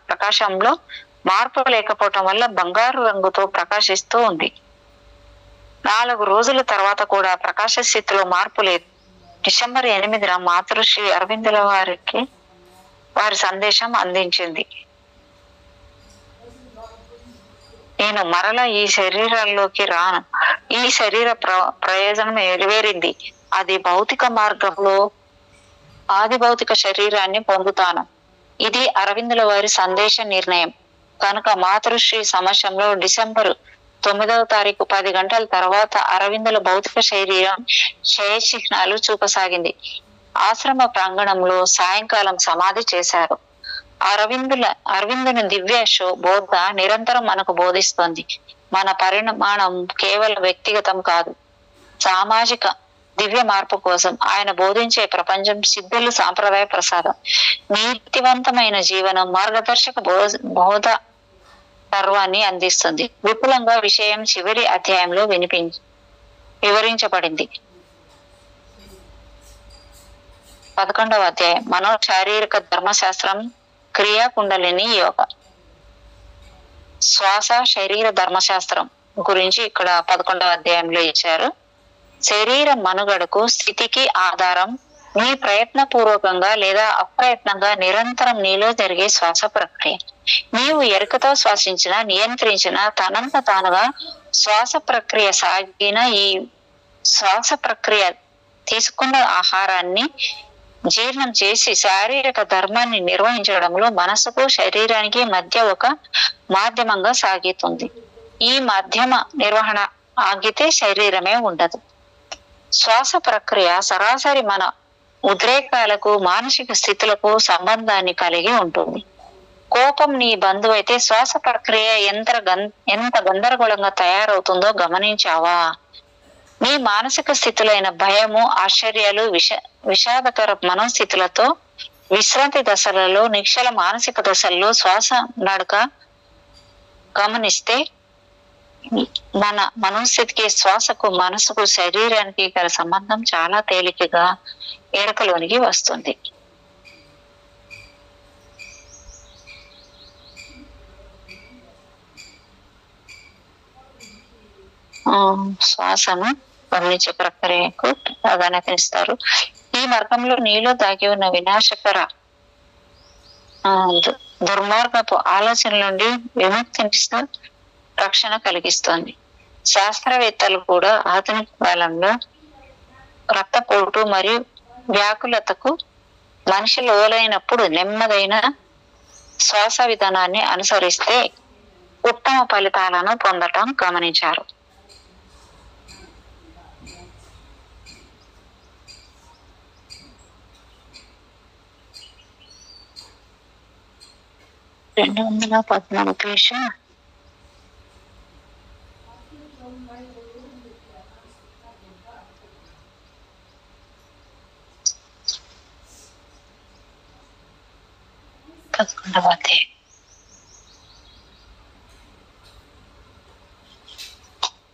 ప్రకాశంలో మార్పు లేకపోవటం వల్ల బంగారు రంగుతో ప్రకాశిస్తూ ఉంది. 4 రోజుల తర్వాత కూడా ప్రకాశ స్థితిలో మార్పు లేదు. డిసెంబర్ 8న మాతృశ్రీ అరవిందుల వారి సందేశం అందించింది. నేను మరలా ఈ శరీరాల్లోకి రాను. ఈ శరీర ప్రయోజనం నెరవేరింది. అది భౌతిక మార్గంలో ఆది భౌతిక శరీరాన్ని పొందుతాను. ఇది అరవిందుల వారి సందేశ నిర్ణయం కనుక మాతృశ్రీ సమక్షంలో డిసెంబర్ 9వ తారీఖు 10 గంటల తర్వాత అరవిందుల భౌతిక శరీరం క్షయచిహ్నాలు చూపసాగింది. ఆశ్రమ ప్రాంగణంలో సాయంకాలం సమాధి చేశారు. అరవిందుని దివ్య బోధ నిరంతరం మనకు బోధిస్తోంది. మన పరిమాణం కేవలం వ్యక్తిగతం కాదు, సామాజిక దివ్య మార్పు కోసం ఆయన బోధించే ప్రపంచం సిద్ధులు సాంప్రదాయ ప్రసాదం, నీతివంతమైన జీవనం, మార్గదర్శక బోధ సర్వాన్ని అందిస్తుంది. విపులంగా విషయం చివరి అధ్యాయంలో వివరించబడింది. 11వ అధ్యాయం మనోశారీరక ధర్మశాస్త్రం, క్రియా కుండలిని యోగ. శ్వాస శరీర ధర్మశాస్త్రం గురించి ఇక్కడ 11వ అధ్యాయంలో ఇచ్చారు. శరీర మనుగడకు స్థితికి ఆధారం నీ ప్రయత్నపూర్వకంగా లేదా అప్రయత్నంగా నిరంతరం నీలో జరిగే శ్వాస ప్రక్రియ. నీవు ఎరుకతో శ్వాసించిన, నియంత్రించిన, తనంత తానుగా శ్వాస ప్రక్రియ సాగిన ఈ శ్వాస ప్రక్రియ తీసుకున్న ఆహారాన్ని జీర్ణం చేసి శారీరక ధర్మాన్ని నిర్వహించడంలో మనసుకు శరీరానికి మధ్య ఒక మాధ్యమంగా సాగుతుంది. ఈ మాధ్యమ నిర్వహణ ఆగితే శరీరమే ఉండదు. శ్వాస ప్రక్రియ సరాసరి మన ఉద్రేకాలకు, మానసిక స్థితులకు సంబంధాన్ని కలిగి ఉంటుంది. కోపం నీ బంధువైతే శ్వాస ప్రక్రియ ఎంత గందరగోళంగా తయారవుతుందో గమనించావా? నీ మానసిక స్థితులైన భయము, ఆశ్చర్యాలు, విషాదకర మనోస్థితులతో విశ్రాంతి దశలలో, నిశ్చల మానసిక దశల్లో శ్వాస నడక గమనిస్తే మన మనోస్థితికి, శ్వాసకు, మనసుకు, శరీరానికి గల సంబంధం చాలా తేలికగా ఎరుకలోనికి వస్తుంది. శ్వాసను గమనించే ప్రక్రియకు ప్రాధాన్యతనిస్తారు. ఈ మార్గంలో నీలో దాగి ఉన్న వినాశకర దుర్మార్గపు ఆలోచనల నుండి విముక్తినిస్తూ రక్షణ కలిగిస్తుంది. శాస్త్రవేత్తలు కూడా ఆధునిక కాలంలో రక్తపోటు మరియు వ్యాకులతకు మనిషి లోలైనప్పుడు నెమ్మదైన శ్వాస విధానాన్ని అనుసరిస్తే ఉత్తమ ఫలితాలను పొందటం గమనించారు. రెండు 214 పేజీ.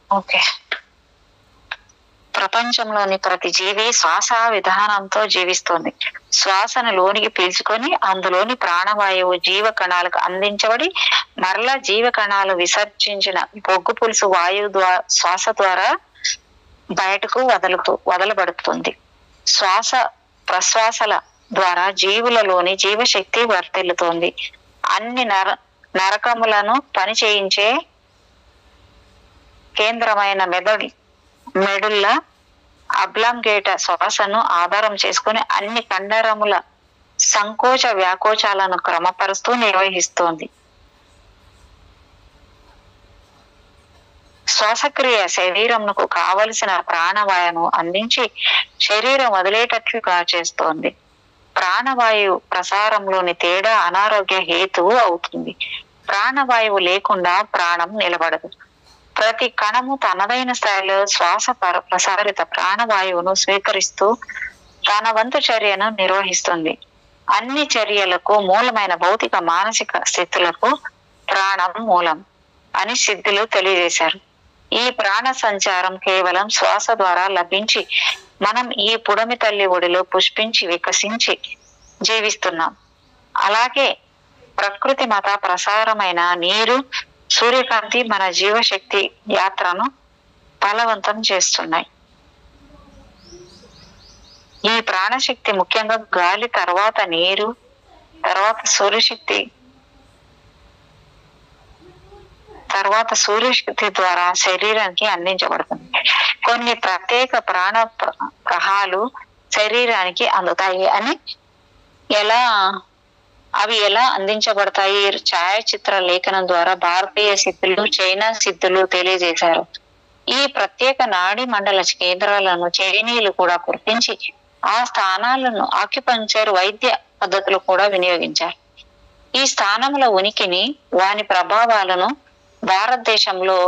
ఓకే. ప్రపంచంలోని ప్రతి జీవి శ్వాస విధానంతో జీవిస్తోంది. శ్వాసను లోనికి పీల్చుకొని అందులోని ప్రాణవాయువు జీవ కణాలకు అందించబడి మరలా జీవ కణాలు విసర్జించిన బొగ్గు పులుసు వాయువు శ్వాస ద్వారా బయటకు వదలబడుతుంది. శ్వాస ప్రశ్వాసల ద్వారా జీవులలోని జీవశక్తి వర్తిల్లుతోంది. అన్ని నరకములను పనిచేయించే కేంద్రమైన మెడుల్ల అబ్లాంగేట శ్వాసను ఆధారం చేసుకుని అన్ని కండరముల సంకోచ వ్యాకోచాలను క్రమపరుస్తూ నిర్వహిస్తోంది. శ్వాసక్రియ శరీరంకు కావలసిన ప్రాణవాయువును అందించి శరీరం వదిలేటట్లుగా చేస్తోంది. ప్రాణవాయువు ప్రసారంలోని తేడా అనారోగ్య హేతువు అవుతుంది. ప్రాణవాయువు లేకుండా ప్రాణం నిలబడదు. ప్రతి కణము తనదైన స్థాయిలో శ్వాస ప్రసారిత ప్రాణవాయువును స్వీకరిస్తూ తన వంతు చర్యను నిర్వహిస్తుంది. అన్ని చర్యలకు మూలమైన భౌతిక మానసిక స్థితులకు ప్రాణం మూలం అని సిద్ధులు తెలియజేశారు. ఈ ప్రాణ సంచారం కేవలం శ్వాస ద్వారా లభించి మనం ఈ పుడమి తల్లి ఒడిలో పుష్పించి వికసించి జీవిస్తున్నాం. అలాగే ప్రకృతి మత ప్రసారమైన నీరు, సూర్యకాంతి మన జీవశక్తి యాత్రను బలవంతం చేస్తున్నాయి. ఈ ప్రాణశక్తి ముఖ్యంగా గాలి, తర్వాత నీరు, తర్వాత సూర్యశక్తి ద్వారా శరీరానికి అందించబడుతుంది. కొన్ని ప్రత్యేక ప్రాణ గ్రహాలు శరీరానికి అందుతాయి అని అవి ఎలా అందించబడతాయి ఛాయాచిత్ర లేఖనం ద్వారా భారతీయ సిద్ధులు, చైనా సిద్ధులు తెలియజేశారు. ఈ ప్రత్యేక నాడీ మండల కేంద్రాలను చైనీయులు కూడా గుర్తించి ఆ స్థానాలను ఆక్యుపంక్చర్ వైద్య పద్ధతులు కూడా వినియోగించారు. ఈ స్థానముల ఉనికిని, వాని ప్రభావాలను భారతదేశంలో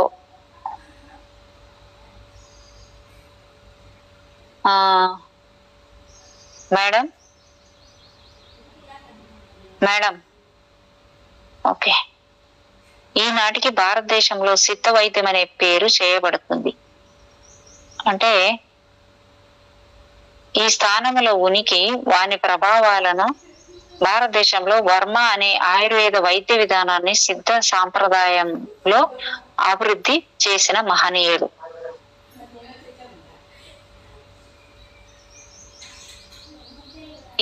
మేడం ఓకే ఈనాటికి భారతదేశంలో సిద్ధ వైద్యం అనే పేరు చేయబడుతుంది. అంటే ఈ స్థానముల ఉనికి, వాని ప్రభావాలను భారతదేశంలో వర్మ అనే ఆయుర్వేద వైద్య విధానాన్ని సిద్ధ సాంప్రదాయంలో అభివృద్ధి చేసిన మహనీయుడు.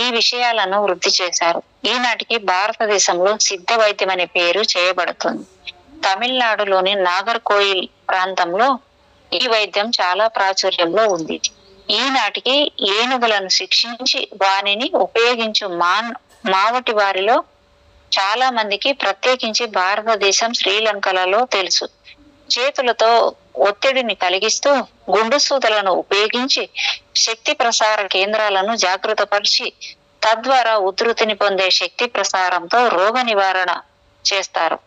ఈ విషయాలను వృద్ధి చేశారు. ఈనాటికి భారతదేశంలో సిద్ధ వైద్యం అనే పేరు చేయబడుతుంది. తమిళనాడులోని నాగర్కోయిల్ ప్రాంతంలో ఈ వైద్యం చాలా ప్రాచుర్యంలో ఉంది. ఈనాటికి ఏనుగులను శిక్షించి వానిని ఉపయోగించు మావటి వారిలో చాలా మందికి, ప్రత్యేకించి భారతదేశం, శ్రీలంకలలో తెలుసు. చేతులతో ఒత్తిడిని కలిగిస్తూ గుండు సూదులను ఉపయోగించి శక్తి ప్రసార కేంద్రాలను జాగృతపరిచి తద్వారా ఉధృతిని పొందే శక్తి ప్రసారంతో రోగ నివారణ చేస్తారు.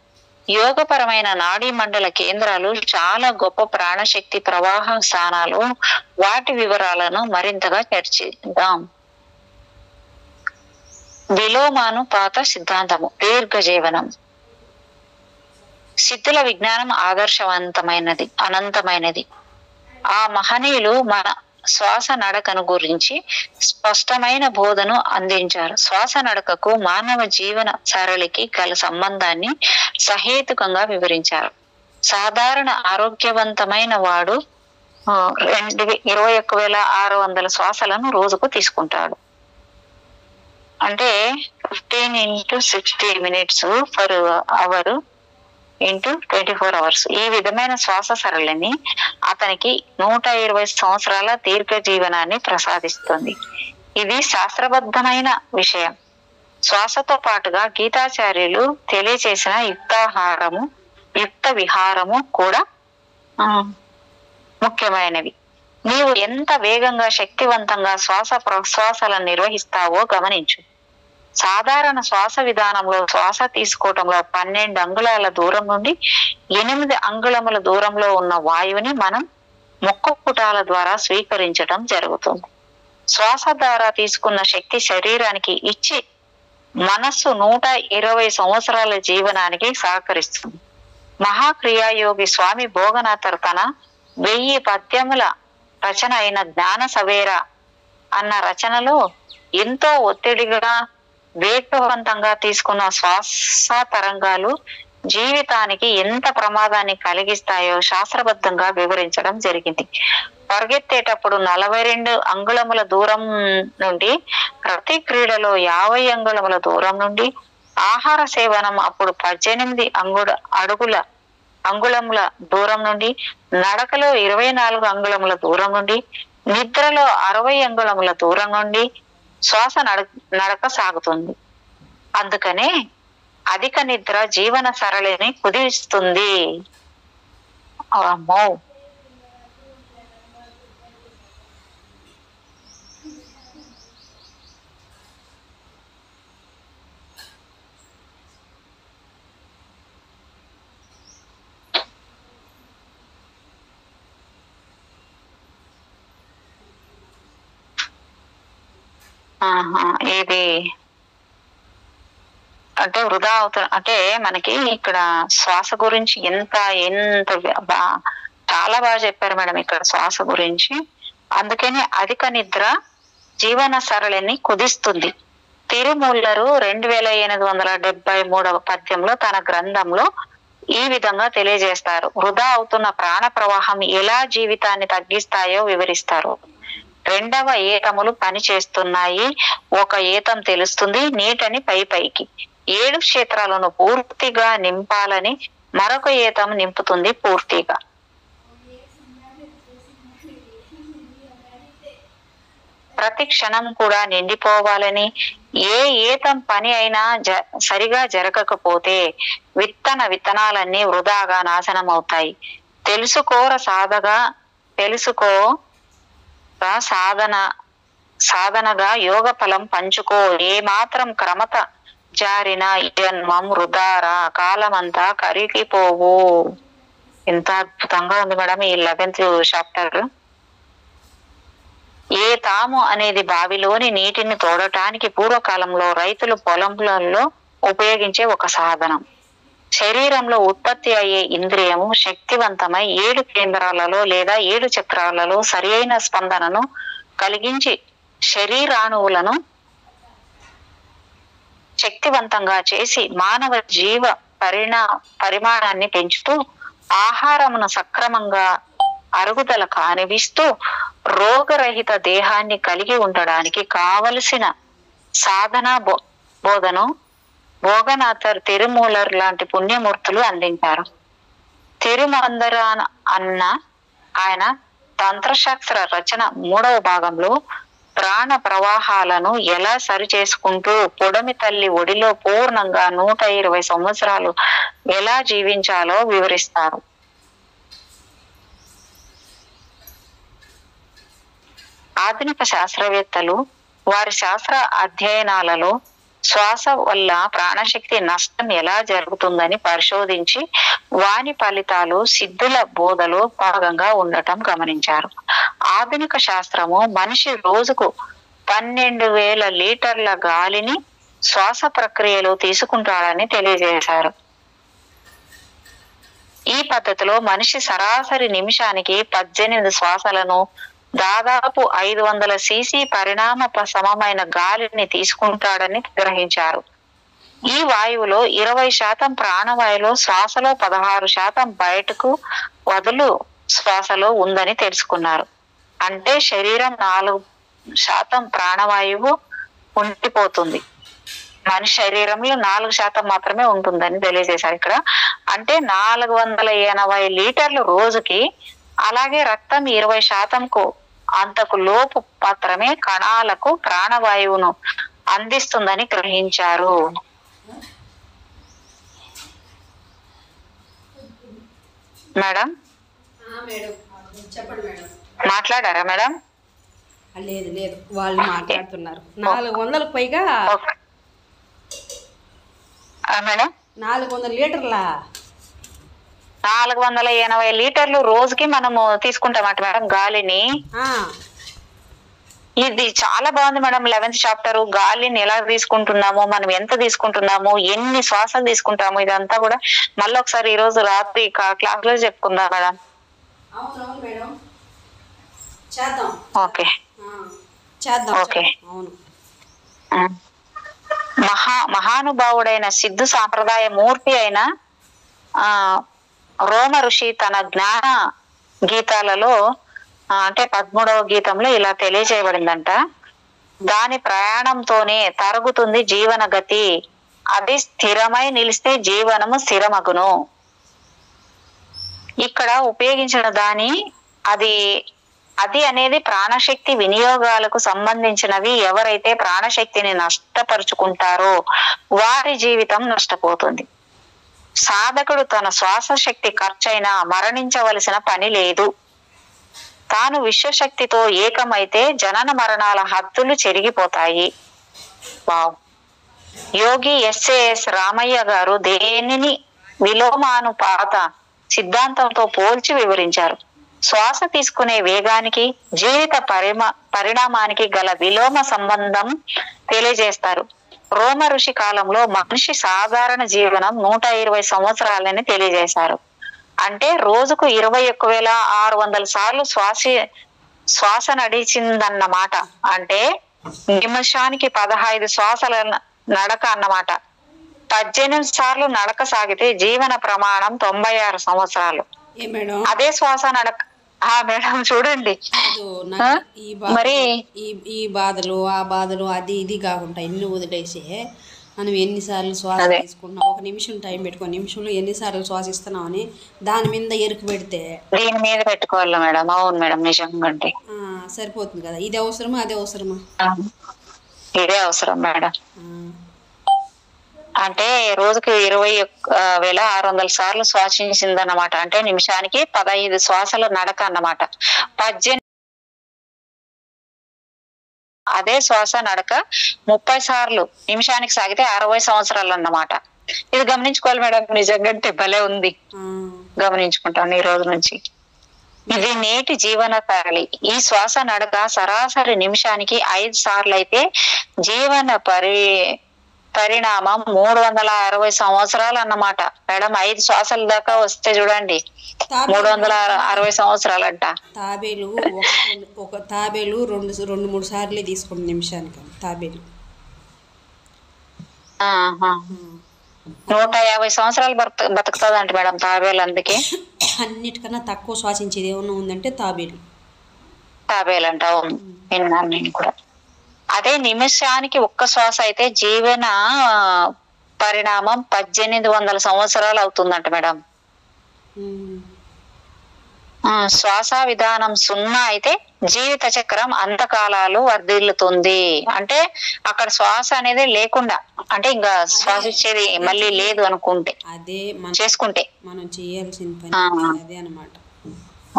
యోగపరమైన నాడీ మండల కేంద్రాలు చాలా గొప్ప ప్రాణశక్తి ప్రవాహ స్థానాలు. వాటి వివరాలను మరింతగా చర్చిద్దాం. విలోమానుపాత సిద్ధాంతము, దీర్ఘజీవనం. సిద్ధుల విజ్ఞానం ఆదర్శవంతమైనది, అనంతమైనది. ఆ మహనీయులు మన శ్వాస నడకను గురించి స్పష్టమైన బోధను అందించారు. శ్వాస నడకకు మానవ జీవన సరళికి గల సంబంధాన్ని సహేతుకంగా వివరించారు. సాధారణ ఆరోగ్యవంతమైన వాడు 21,600 శ్వాసలను రోజుకు తీసుకుంటాడు. అంటే 15 × 60 minutes per hour into 24 hours. ఈ విధమైన శ్వాస సరళిని అతనికి 120 సంవత్సరాల దీర్ఘ జీవనాన్ని ప్రసాదిస్తుంది. ఇది శాస్త్రబద్ధమైన విషయం. శ్వాసతో పాటుగా గీతాచార్యులు తెలియచేసిన యుక్త విహారము కూడా ముఖ్యమైనవి. నీవు ఎంత వేగంగా, శక్తివంతంగా శ్వాస ప్రశ్వాసాలను నిర్వహిస్తావో గమనించు. సాధారణ శ్వాస విధానంలో శ్వాస తీసుకోవటంలో 12 అంగుళాల దూరం నుండి 8 అంగుళముల దూరంలో ఉన్న వాయువుని మనం ముక్కు పుటాల ద్వారా స్వీకరించడం జరుగుతుంది. శ్వాస ద్వారా తీసుకున్న శక్తి శరీరానికి ఇచ్చి మనస్సు 120 సంవత్సరాల జీవనానికి సహకరిస్తుంది. మహాక్రియాయోగి స్వామి భోగనాథర్ తన 1000 పద్యముల రచన అయిన జ్ఞాన సవేర అన్న రచనలో ఎంతో ఒత్తిడిగా, వేగవంతంగా తీసుకున్న శ్వాస తరంగాలు జీవితానికి ఎంత ప్రమాదాన్ని కలిగిస్తాయో శాస్త్రబద్ధంగా వివరించడం జరిగింది. పరిగెత్తేటప్పుడు 42 అంగుళముల దూరం నుండి, ప్రతి క్రీడలో 50 అంగుళముల దూరం నుండి, ఆహార సేవనం అప్పుడు 18 అంగుళముల దూరం నుండి, నడకలో 24 అంగుళముల దూరం నుండి, నిద్రలో 60 అంగుళముల దూరం నుండి శ్వాస నడక సాగుతుంది. అందుకనే అధిక నిద్ర జీవన సరళిని కుదిస్తుంది. అమ్మో, ఇది అంటే వృధా అవుతుంది అంటే మనకి ఇక్కడ శ్వాస గురించి ఎంత ఎంత చాలా బాగా చెప్పారు మేడం ఇక్కడ శ్వాస గురించి. అందుకని అధిక నిద్ర జీవన సరళిని కుదిస్తుంది. తిరుమూలరు 2873 పద్యంలో తన గ్రంథంలో ఈ విధంగా తెలియజేస్తారు. వృధా అవుతున్న ప్రాణ ప్రవాహం ఎలా జీవితాన్ని తగ్గిస్తాయో వివరిస్తారు. 2వ ఏతములు పని చేస్తున్నాయి. ఒక ఏతం తెలుస్తుంది నీటని పైకి 7 క్షేత్రాలను పూర్తిగా నింపాలని మరొక ఏతం నింపుతుంది పూర్తిగా. ప్రతి క్షణం కూడా నిండిపోవాలని. ఏ ఏతం పని అయినా సరిగా జరగకపోతే విత్తనాలన్నీ వృధాగా నాశనం అవుతాయి. తెలుసుకో సాధనగా యోగ ఫలం పంచుకో. ఏ మాత్రం క్రమత జారిన జన్మం వృధారా కాలమంతా కరిగిపోవు. ఎంత అద్భుతంగా ఉంది మేడం ఈ 11th చాప్టర్. ఏ తాము అనేది బావిలోని నీటిని తోడటానికి పూర్వకాలంలో రైతులు పొలంలో ఉపయోగించే ఒక సాధనం. శరీరంలో ఉత్పత్తి అయ్యే ఇంద్రియము శక్తివంతమై 7 కేంద్రాలలో లేదా 7 చక్రాలలో సరి అయిన స్పందనను కలిగించి శరీరాణువులను శక్తివంతంగా చేసి మానవ జీవ పరిమాణాన్ని పెంచుతూ ఆహారమును సక్రమంగా అరుగుదల కానివిస్తూ రోగరహిత దేహాన్ని కలిగి ఉండడానికి కావలసిన సాధన భోగనాథర్ తిరుమూలర్ లాంటి పుణ్యమూర్తులు అందించారు. తిరుమందర అన్న ఆయన తంత్రశాస్త్ర రచన 3వ భాగంలో ప్రాణ ప్రవాహాలను ఎలా సరి చేసుకుంటూ పొడమి తల్లి ఒడిలో పూర్ణంగా 120 సంవత్సరాలు ఎలా జీవించాలో వివరిస్తారు. ఆధునిక శాస్త్రవేత్తలు వారి శాస్త్ర అధ్యయనాలలో శ్వాస వల్ల ప్రాణశక్తి నష్టం ఎలా జరుగుతుందని పరిశోధించి వాని ఫలితాలు సిద్ధుల బోధలో భాగంగా ఉండటం గమనించారు. ఆధునిక శాస్త్రము మనిషి రోజుకు 12,000 లీటర్ల గాలిని శ్వాస ప్రక్రియలో తీసుకుంటాడని తెలియజేశారు. ఈ పద్ధతిలో మనిషి సరాసరి నిమిషానికి 18 శ్వాసలను దాదాపు 500 cc పరిణామ సమమైన గాలిని తీసుకుంటాడని గ్రహించారు. ఈ వాయువులో 20% ప్రాణవాయువులో శ్వాసలో 16% బయటకు వదులు శ్వాసలో ఉందని తెలుసుకున్నారు. అంటే శరీరం 4% ప్రాణవాయువు ఉండిపోతుంది. మనిషి శరీరంలో 4% మాత్రమే ఉంటుందని తెలియజేశారు ఇక్కడ. అంటే 480 లీటర్లు రోజుకి. అలాగే రక్తం 20% అంతకు లోపు మాత్రమే కణాలకు ప్రాణవాయువును అందిస్తుందని గ్రహించారు. మేడం చెప్పండి మేడం. మాట్లాడారా మేడం? లేదు లేదు, వాళ్ళు మాట్లాడుతున్నారు. 400కు పైగా మేడం. 400 లీటర్ల 480 లీటర్లు రోజుకి మనము తీసుకుంటామట మేడం గాలిని. ఇది చాలా బాగుంది మేడం. 11th చాప్టర్ గాలిని ఎలా తీసుకుంటున్నాము, మనం ఎంత తీసుకుంటున్నాము, ఎన్ని శ్వాసలు తీసుకుంటాము, ఇదంతా కూడా మళ్ళీ ఒకసారి ఈ రోజు రాత్రి క్లాస్ లో చెప్పుకుందాం మేడం. Okay okay. మహానుభావుడైన సిద్ధు సాంప్రదాయ మూర్తి అయిన రోమ ఋషి తన జ్ఞాన గీతాలలో అంటే 13వ గీతంలో ఇలా తెలియజేయబడిందంట. దాని ప్రయాణంతోనే తరుగుతుంది జీవన గతి, అది స్థిరమై నిలిస్తే జీవనము స్థిరమగును. ఇక్కడ ఉపయోగించిన అది అనేది ప్రాణశక్తి వినియోగాలకు సంబంధించినవి. ఎవరైతే ప్రాణశక్తిని నష్టపరుచుకుంటారో వారి జీవితం నష్టపోతుంది. సాధకుడు తన శ్వాస శక్తి ఖర్చైనా మరణించవలసిన పని లేదు. తాను విశ్వశక్తితో ఏకమైతే జనన మరణాల హద్దులు చెరిగిపోతాయి. వావ్. యోగి ఎస్ఏఎస్ రామయ్య గారు దేనిని విలోమానుపాత సిద్ధాంతంతో పోల్చి వివరించారు. శ్వాస తీసుకునే వేగానికి జీవిత పరిణామానికి గల విలోమ సంబంధం తెలియజేస్తారు. రోమ ఋషి కాలంలో మనిషి సాధారణ జీవనం 120 సంవత్సరాలని తెలియజేశారు. అంటే రోజుకు 21,600 సార్లు శ్వాస నడిచిందన్నమాట. అంటే నిమిషానికి 15 శ్వాసల నడక అన్నమాట. 18 సార్లు నడక సాగితే జీవన ప్రమాణం 96 సంవత్సరాలు. అదే శ్వాస నడక మేడం చూడండి. మరి ఈ బాధలు ఆ బాధలు అది ఇది కాకుండా ఎన్ని వదిలేసి మనం ఎన్నిసార్లు శ్వాస తీసుకున్నాం, ఒక నిమిషం టైం పెట్టుకో, నిమిషంలో ఎన్నిసార్లు శ్వాసిస్తున్నాం అని దాని మీద ఎరుకు పెడితే దీని మీద పెట్టుకోవాలి మేడం. అవును మేడం, నిజంగా అంటే సరిపోతుంది కదా. ఇది అవసరమా అదే అవసరమా? ఇదే అవసరం మేడం. అంటే రోజుకి 21,600 సార్లు శ్వాసించిందన్నమాట. అంటే నిమిషానికి 15 శ్వాసల నడక అన్నమాట. 18 అదే శ్వాస నడక 30 సార్లు నిమిషానికి సాగితే 60 సంవత్సరాలు అన్నమాట. ఇది గమనించుకోవాలి మేడం. నిజంగా అంటే భలే ఉంది, గమనించుకుంటాను ఈ రోజు నుంచి. ఇది నేటి జీవన శైలి. ఈ శ్వాస నడక సరాసరి నిమిషానికి 5 సార్లు అయితే జీవన పరిణామం 360 సంవత్సరాలు అన్నమాట మేడం. 5 శ్వాసల దాకా వస్తే చూడండి 360 సంవత్సరాలు అంట. తాబేలు ఒక తాబేలు 2-3 సార్లే తీసుకుంది నిమిషానికి. తాబేలు 150 సంవత్సరాలు బతుకుతుంది అంట మేడం తాబేలు. అందుకే అన్నిటికన్నా తక్కువ శ్వాసించేది ఏమన్నా ఉందంటే తాబేలు అంట. అవును, విన్నాను నేను కూడా. అదే నిమిషానికి ఒక్క శ్వాస అయితే జీవన పరిణామం 1800 సంవత్సరాలు అవుతుందంట మేడం. శ్వాస విధానం 0 అయితే జీవిత చక్రం అంతకాలాలు వర్ధిల్లుతుంది. అంటే అక్కడ శ్వాస అనేది లేకుండా, అంటే ఇంకా శ్వాసించేది మళ్ళీ లేదు అనుకుంటే, అదే చేసుకుంటే మనం చేయాల్సిన పని అదే అన్నమాట.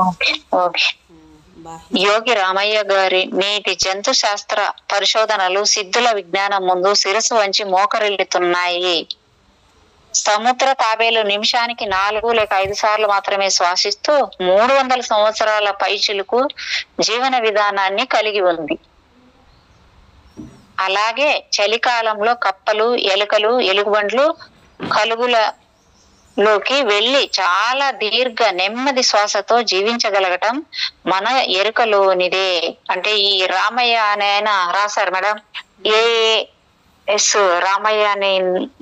Okay okay. యోగి రామయ్య గారి నేటి జంతు శాస్త్ర పరిశోధనలు సిద్ధుల విజ్ఞానం ముందు శిరస్సు వంచి మోకరిల్లుతున్నాయి. సముద్ర తాబేలు నిమిషానికి 4 లేక 5 సార్లు మాత్రమే శ్వాసిస్తూ 300 సంవత్సరాల పైచిలుకు జీవన విధానాన్ని కలిగి ఉంది. అలాగే చలికాలంలో కప్పలు, ఎలుకలు, ఎలుగుబండ్లు కలుగులలోకి వెళ్ళి చాలా దీర్ఘ నెమ్మది శ్వాసతో జీవించగలగటం మన ఎరుకలోనిదే. అంటే ఈ రామయ్య అని ఆయన రాశారు మేడం. రామయ్య అని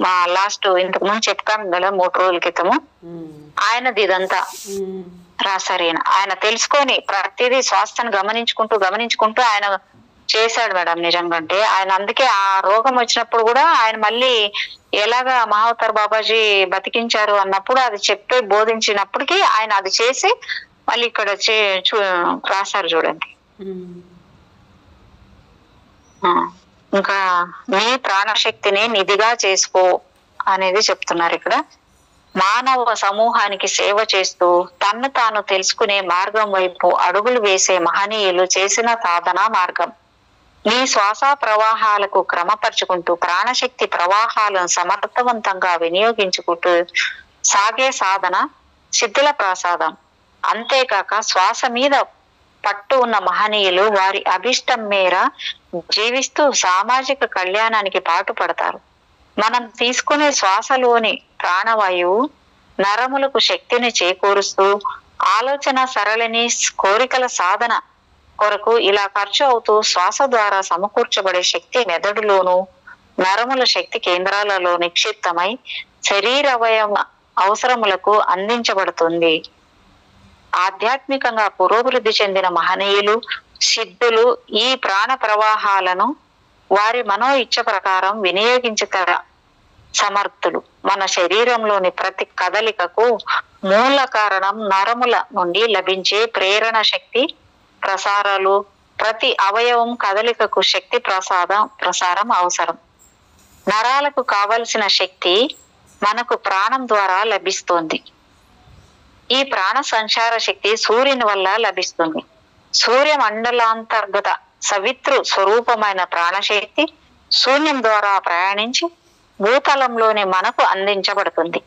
మా లాస్ట్ ఇంతకు ముందు చెప్తాను కదా 3 రోజుల క్రితము, ఆయనది ఇదంతా రాశారు. ఆయన తెలుసుకొని ప్రతిదీ శ్వాసను గమనించుకుంటూ ఆయన చేశాడు మేడం. నిజంగా అంటే ఆయన అందుకే ఆ రోగం వచ్చినప్పుడు కూడా ఆయన మళ్ళీ ఎలాగా మహావతార్ బాబాజీ బతికించారు అన్నప్పుడు అది చెప్పి బోధించినప్పటికీ ఆయన అది చేసి మళ్ళీ ఇక్కడ రాశారు చూడండి. ఇంకా నీ ప్రాణశక్తిని నిధిగా చేసుకో అనేది చెప్తున్నారు ఇక్కడ. మానవ సమూహానికి సేవ చేస్తూ తన్ను తాను తెలుసుకునే మార్గం వైపు అడుగులు వేసే మహనీయులు చేసిన సాధనా మార్గం. నీ శ్వాస ప్రవాహాలకు క్రమపరుచుకుంటూ ప్రాణశక్తి ప్రవాహాలను సమర్థవంతంగా వినియోగించుకుంటూ సాగే సాధన సిద్ధుల ప్రసాదం. అంతేకాక శ్వాస మీద పట్టు ఉన్న మహనీయులు వారి అభిష్టం మేర జీవిస్తూ సామాజిక కళ్యాణానికి పాటుపడతారు. మనం తీసుకునే శ్వాసలోని ప్రాణవాయువు నరములకు శక్తిని చేకూరుస్తూ ఆలోచన సరళిని కోరికల సాధన కొరకు ఇలా ఖర్చు అవుతూ శ్వాస ద్వారా సమకూర్చబడే శక్తి మెదడులోను నరముల శక్తి కేంద్రాలలో నిక్షిప్తమై శరీరవయవ అవసరములకు అందించబడుతుంది. ఆధ్యాత్మికంగా పురోభివృద్ధి చెందిన మహనీయులు సిద్ధులు ఈ ప్రాణ ప్రవాహాలను వారి మనో ఇచ్చ ప్రకారం వినియోగించగల సమర్థులు. మన శరీరంలోని ప్రతి కదలికకు మూల కారణం నరముల నుండి లభించే ప్రేరణ శక్తి ప్రసారాలు. ప్రతి అవయవం కదలికకు శక్తి ప్రసారం అవసరం. నరాలకు కావలసిన శక్తి మనకు ప్రాణం ద్వారా లభిస్తుంది. ఈ ప్రాణ సంచార శక్తి సూర్యుని వల్ల లభిస్తుంది. సూర్య మండలాంతర్గత సవితృ స్వరూపమైన ప్రాణశక్తి శూన్యం ద్వారా ప్రయాణించి భూతలంలోని మనకు అందించబడుతుంది.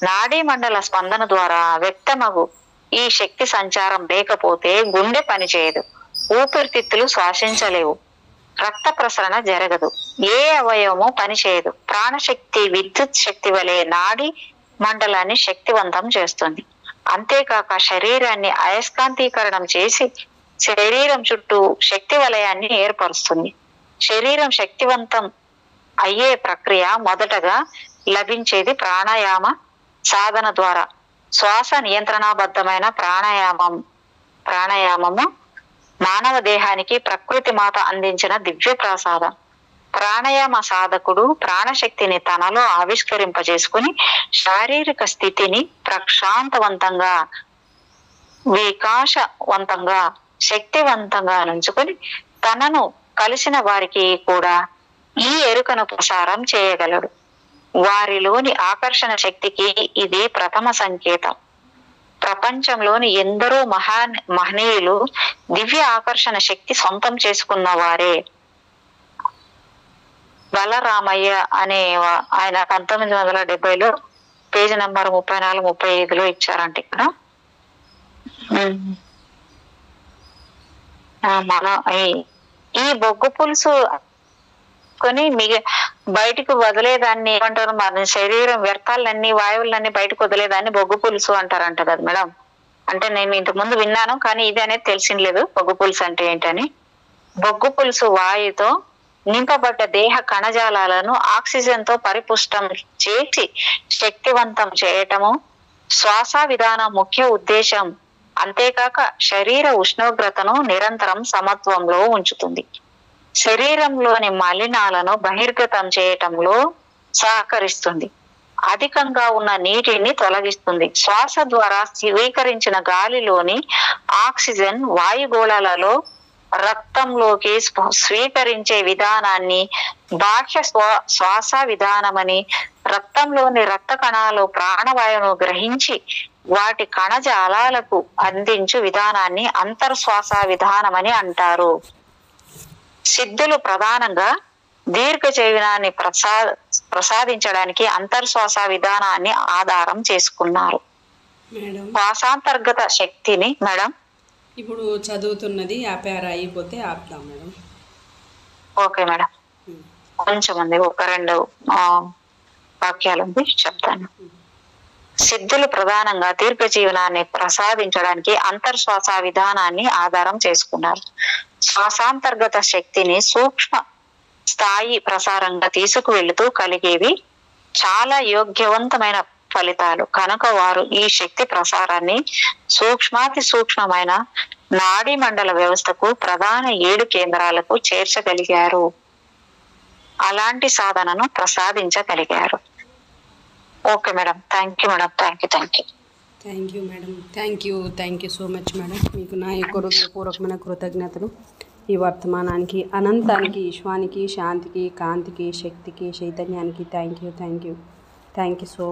నాడీ మండల స్పందన ద్వారా వ్యక్తమగు ఈ శక్తి సంచారం లేకపోతే గుండె పనిచేయదు, ఊపిరితిత్తులు శ్వాసించలేవు, రక్త ప్రసరణ జరగదు, ఏ అవయవము పనిచేయదు. ప్రాణశక్తి విద్యుత్ శక్తి వలె నాడి మండలాన్ని శక్తివంతం చేస్తుంది. అంతేకాక శరీరాన్ని అయస్కాంతీకరణం చేసి శరీరం చుట్టూ శక్తి వలయాన్ని ఏర్పరుస్తుంది. శరీరం శక్తివంతం అయ్యే ప్రక్రియ మొదటగా లభించేది ప్రాణాయామ సాధన ద్వారా. శ్వాస నియంత్రణాబద్ధమైన ప్రాణాయామము మానవ దేహానికి ప్రకృతి మాత అందించిన దివ్య ప్రసాదం. ప్రాణాయామ సాధకుడు ప్రాణశక్తిని తనలో ఆవిష్కరింపజేసుకుని శారీరక స్థితిని ప్రశాంతవంతంగా, వికాసవంతంగా, శక్తివంతంగా నుంచుకొని తనను కలిసిన వారికి కూడా ఈ ఎరుకను ప్రసారం చేయగలడు. వారిలోని ఆకర్షణ శక్తికి ఇది ప్రథమ సంకేతం. ప్రపంచంలోని ఎందరో మహనీయులు దివ్య ఆకర్షణ శక్తి సొంతం చేసుకున్న వారే. బలరామయ్య అనే ఆయన 1970లో పేజీ నంబర్ 34, 35లో ఇచ్చారంట. ఇక్కడ మన ఈ బొగ్గు పులుసు కొని బయటకు వదిలేదాన్ని ఏమంటారు, మన శరీరం వ్యర్థాలన్నీ వాయువులన్నీ బయటకు వదిలేదాన్ని బొగ్గు పులుసు అంటారంట కదా మేడం. అంటే నేను ఇంతకు ముందు విన్నాను, కానీ ఇది అనేది తెలిసింలేదు బొగ్గు పులుసు అంటే ఏంటని. బొగ్గు పులుసు వాయుతో నింపబడ్డ దేహ కణజాలాలను ఆక్సిజన్ తో పరిపుష్టం చేసి శక్తివంతం చేయటము శ్వాస విధానం ముఖ్య ఉద్దేశం. అంతేకాక శరీర ఉష్ణోగ్రతను నిరంతరం సమత్వంలో ఉంచుతుంది. శరీరంలోని మలినాలను బహిర్గతం చేయటంలో సహకరిస్తుంది. అధికంగా ఉన్న నీటిని తొలగిస్తుంది. శ్వాస ద్వారా స్వీకరించిన గాలిలోని ఆక్సిజన్ వాయుగోళాలలో రక్తంలోకి స్వీకరించే విధానాన్ని బాహ్య శ్వాస విధానమని, రక్తంలోని రక్త కణాలు ప్రాణవాయువును గ్రహించి వాటి కణజాలాలకు అందించు విధానాన్ని అంతర్శ్వాస విధానమని అంటారు. సిద్ధులు ప్రధానంగా దీర్ఘ జీవనాన్ని ప్రసాదించడానికి అంతర్శ్వాస విధానాన్ని ఆధారం చేసుకున్నారు. శ్వాసాంతర్గత శక్తిని మేడం ఇప్పుడు చదువుతున్నది ఆ పేర అయిపోతే ఆపుతాం మేడం. ఓకే మేడం, కొంచెం ఉంది, 1-2 వాక్యాలు ఉంది, చెప్తాను. సిద్ధులు ప్రధానంగా దీర్ఘ జీవనాన్ని ప్రసాదించడానికి అంతర్శ్వాస విధానాన్ని ఆధారం చేసుకున్నారు. శ్వాసాంతర్గత శక్తిని సూక్ష్మ స్థాయి ప్రసారంగా తీసుకువెళుతూ కలిగేవి చాలా యోగ్యవంతమైన ఫలితాలు కనుక వారు ఈ శక్తి ప్రసారాన్ని సూక్ష్మాతి సూక్ష్మమైన నాడీ మండల వ్యవస్థకు ప్రధాన 7 కేంద్రాలకు చేర్చగలిగారు. అలాంటి సాధనను ప్రసాదించగలిగారు. Okay madam, thank you madam, thank you madam, thank you so much madam. మీకు నా యొక్క హృదయపూర్వకమైన కృతజ్ఞతలు. ఈ వర్తమానానికి, అనంతానికి, విశ్వానికి, శాంతికి, కాంతికి, శక్తికి, చైతన్యానికి థ్యాంక్ యూ సో